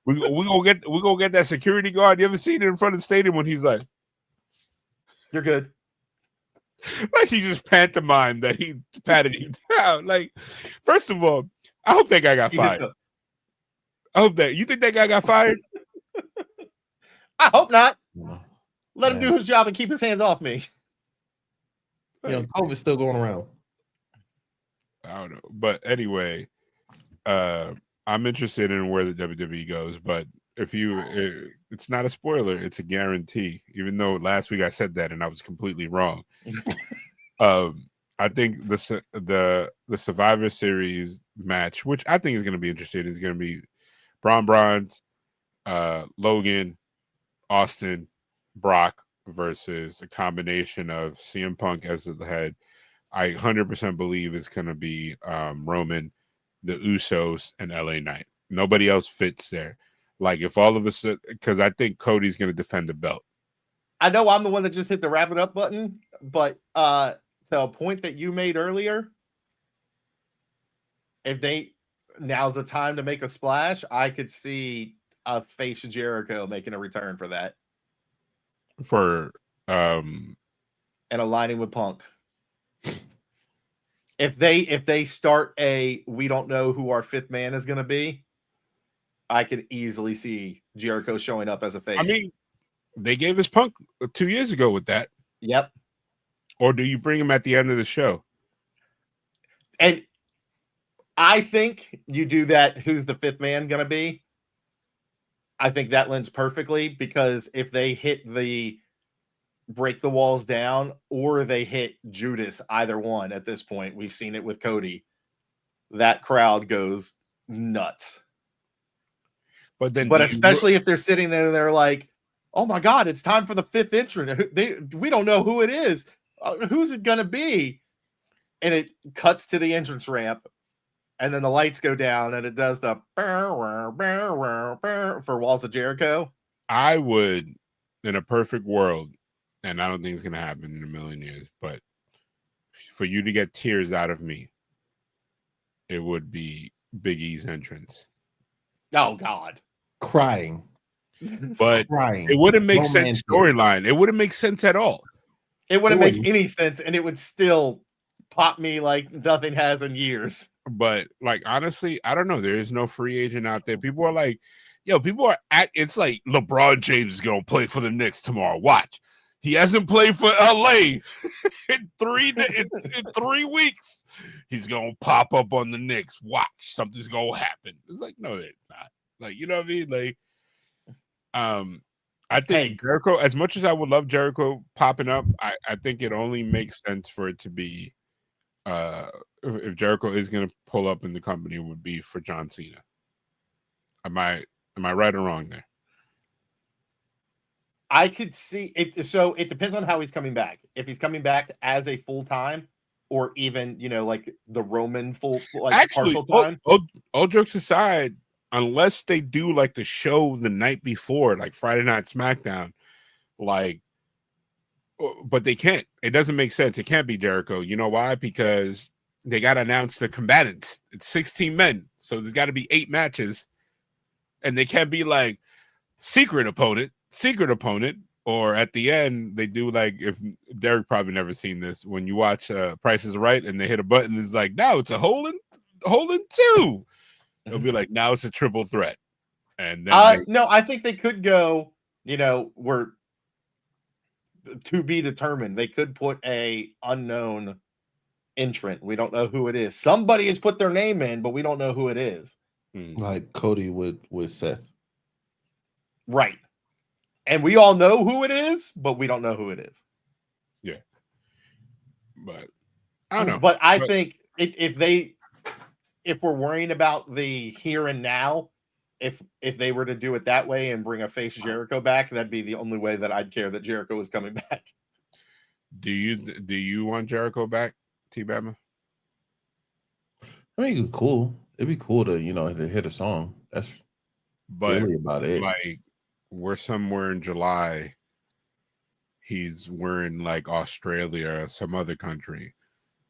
We gonna get that security guard. You ever seen it in front of the stadium when he's like, "You're good." Like, he just pantomimed that he patted you down. Like, first of all, I hope that guy got fired. I hope that you think that guy got fired. I hope not. Let him do his job and keep his hands off me. COVID's still going around. I don't know, but anyway, I'm interested in where the WWE goes. But it's not a spoiler; it's a guarantee. Even though last week I said that and I was completely wrong. I think the Survivor Series match, which I think is going to be interesting, is going to be Braun, Logan, Austin, Brock versus a combination of CM Punk as the head. I 100% believe it's going to be Roman, the Usos, and LA Knight. Nobody else fits there. Like, if all of us, because I think Cody's going to defend the belt. I know I'm the one that just hit the wrap it up button, but to a point that you made earlier, now's the time to make a splash, I could see a face Jericho making a return for that. And aligning with Punk. If they start we don't know who our fifth man is going to be, I could easily see Jericho showing up as a face. I mean, they gave us Punk 2 years ago with that. Yep. Or do you bring him at the end of the show? And I think you do that. Who's the fifth man going to be? I think that lends perfectly, because if they hit break the walls down or they hit Judas, either one at this point, we've seen it with Cody, that crowd goes nuts. But especially if they're sitting there and they're like, oh my God, it's time for the fifth entrant. We don't know who it is. Who's it going to be? And it cuts to the entrance ramp, and then the lights go down and it does the for Walls of Jericho. I would, in a perfect world, and I don't think it's going to happen in a million years, but for you to get tears out of me it would be Big E's entrance. Oh God, Crying. But Crying. it wouldn't make sense Romantic. storyline. It wouldn't make sense at all. it wouldn't It make wouldn't. any sense, and it would still pop me like nothing has in years. But like honestly, I don't know. There is no free agent out there. People are like, yo, it's like LeBron James is gonna play for the Knicks tomorrow. Watch. He hasn't played for LA in 3 weeks. He's gonna pop up on the Knicks. Watch, something's gonna happen. It's like, no, it's not. Like, you know what I mean? Like, I think Jericho, as much as I would love Jericho popping up, I think it only makes sense for it to be if Jericho is gonna pull up in the company, it would be for John Cena. Am I right or wrong there? I could see it. So it depends on how he's coming back. If he's coming back as a full time, or even like the Roman full, like Actually, partial time. All jokes aside, unless they do like the show the night before, like Friday Night SmackDown, like, but they can't. It doesn't make sense. It can't be Jericho. You know why? Because they got to announce the combatants. It's 16 men, so there's got to be 8 matches, and they can't be like secret opponent, or at the end they do like, if Derek probably never seen this, when you watch Price is Right and they hit a button, it's like, now it's a hole in 2. It'll be like, now it's a triple threat. And then no, I think they could go, we're to be determined. They could put a unknown entrant. We don't know who it is. Somebody has put their name in, but we don't know who it is. Like Cody with Seth. Right. And we all know who it is, but we don't know who it is. Yeah. But I don't know. But I think if we're worrying about the here and now, if they were to do it that way and bring a face Jericho back, that'd be the only way that I'd care that Jericho was coming back. Do you want Jericho back, T-Bama? I mean, it'd be cool. It'd be cool to to hit a song. That's really about it. Like, we're somewhere in July. He's in like Australia or some other country.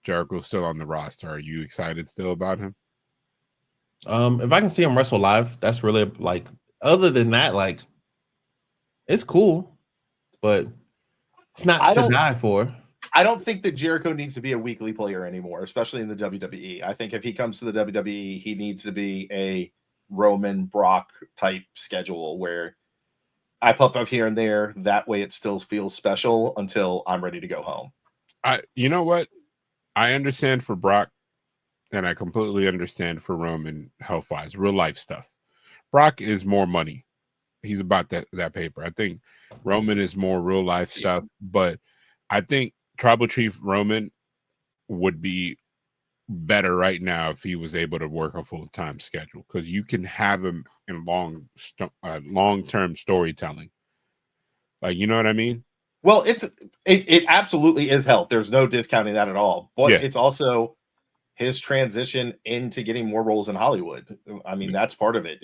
Jericho's still on the roster. Are you excited still about him? If I can see him wrestle live, that's really like. Other than that, like, it's cool, but it's not to die for. I don't think that Jericho needs to be a weekly player anymore, especially in the WWE. I think if he comes to the WWE, he needs to be a Roman Brock type schedule where I pop up here and there. That way it still feels special until I'm ready to go home. You know what? I understand for Brock, and I completely understand for Roman health-wise, real life stuff. Brock is more money. He's about that paper. I think Roman is more real life stuff, but I think Tribal Chief Roman would be better right now if he was able to work a full-time schedule, because you can have him in long-term storytelling. Like, you know what I mean? Well, it absolutely is health. There's no discounting that at all. But it's also his transition into getting more roles in Hollywood. I mean, that's part of it.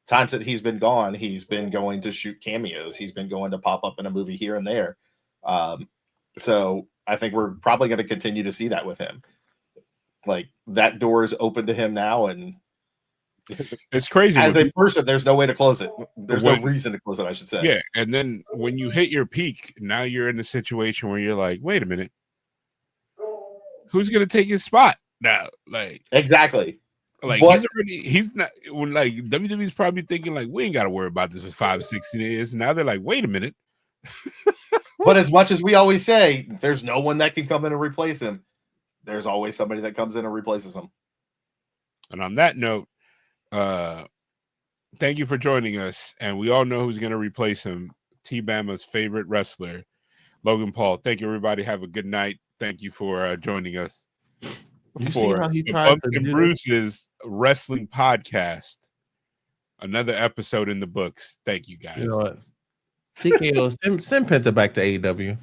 Times that he's been gone, he's been going to shoot cameos. He's been going to pop up in a movie here and there. So I think we're probably going to continue to see that with him. Like, that door is open to him now, and it's crazy. As a person, there's no way to close it. There's no reason to close it, I should say. Yeah, and then when you hit your peak, now you're in a situation where you're like, wait a minute, who's going to take his spot now? Like, exactly. Like, he's not, when like WWE's probably thinking like, we ain't got to worry about this for 5 or 16 years. Now they're like, wait a minute. But as much as we always say, there's no one that can come in and replace him, there's always somebody that comes in and replaces him. And on that note, thank you for joining us. And we all know who's going to replace him. T-Bama's favorite wrestler, Logan Paul. Thank you, everybody. Have a good night. Thank you for joining us. You see how he tried to do Bruce's wrestling podcast. Another episode in the books. Thank you, guys. You know what? TKO, send Penta back to AEW.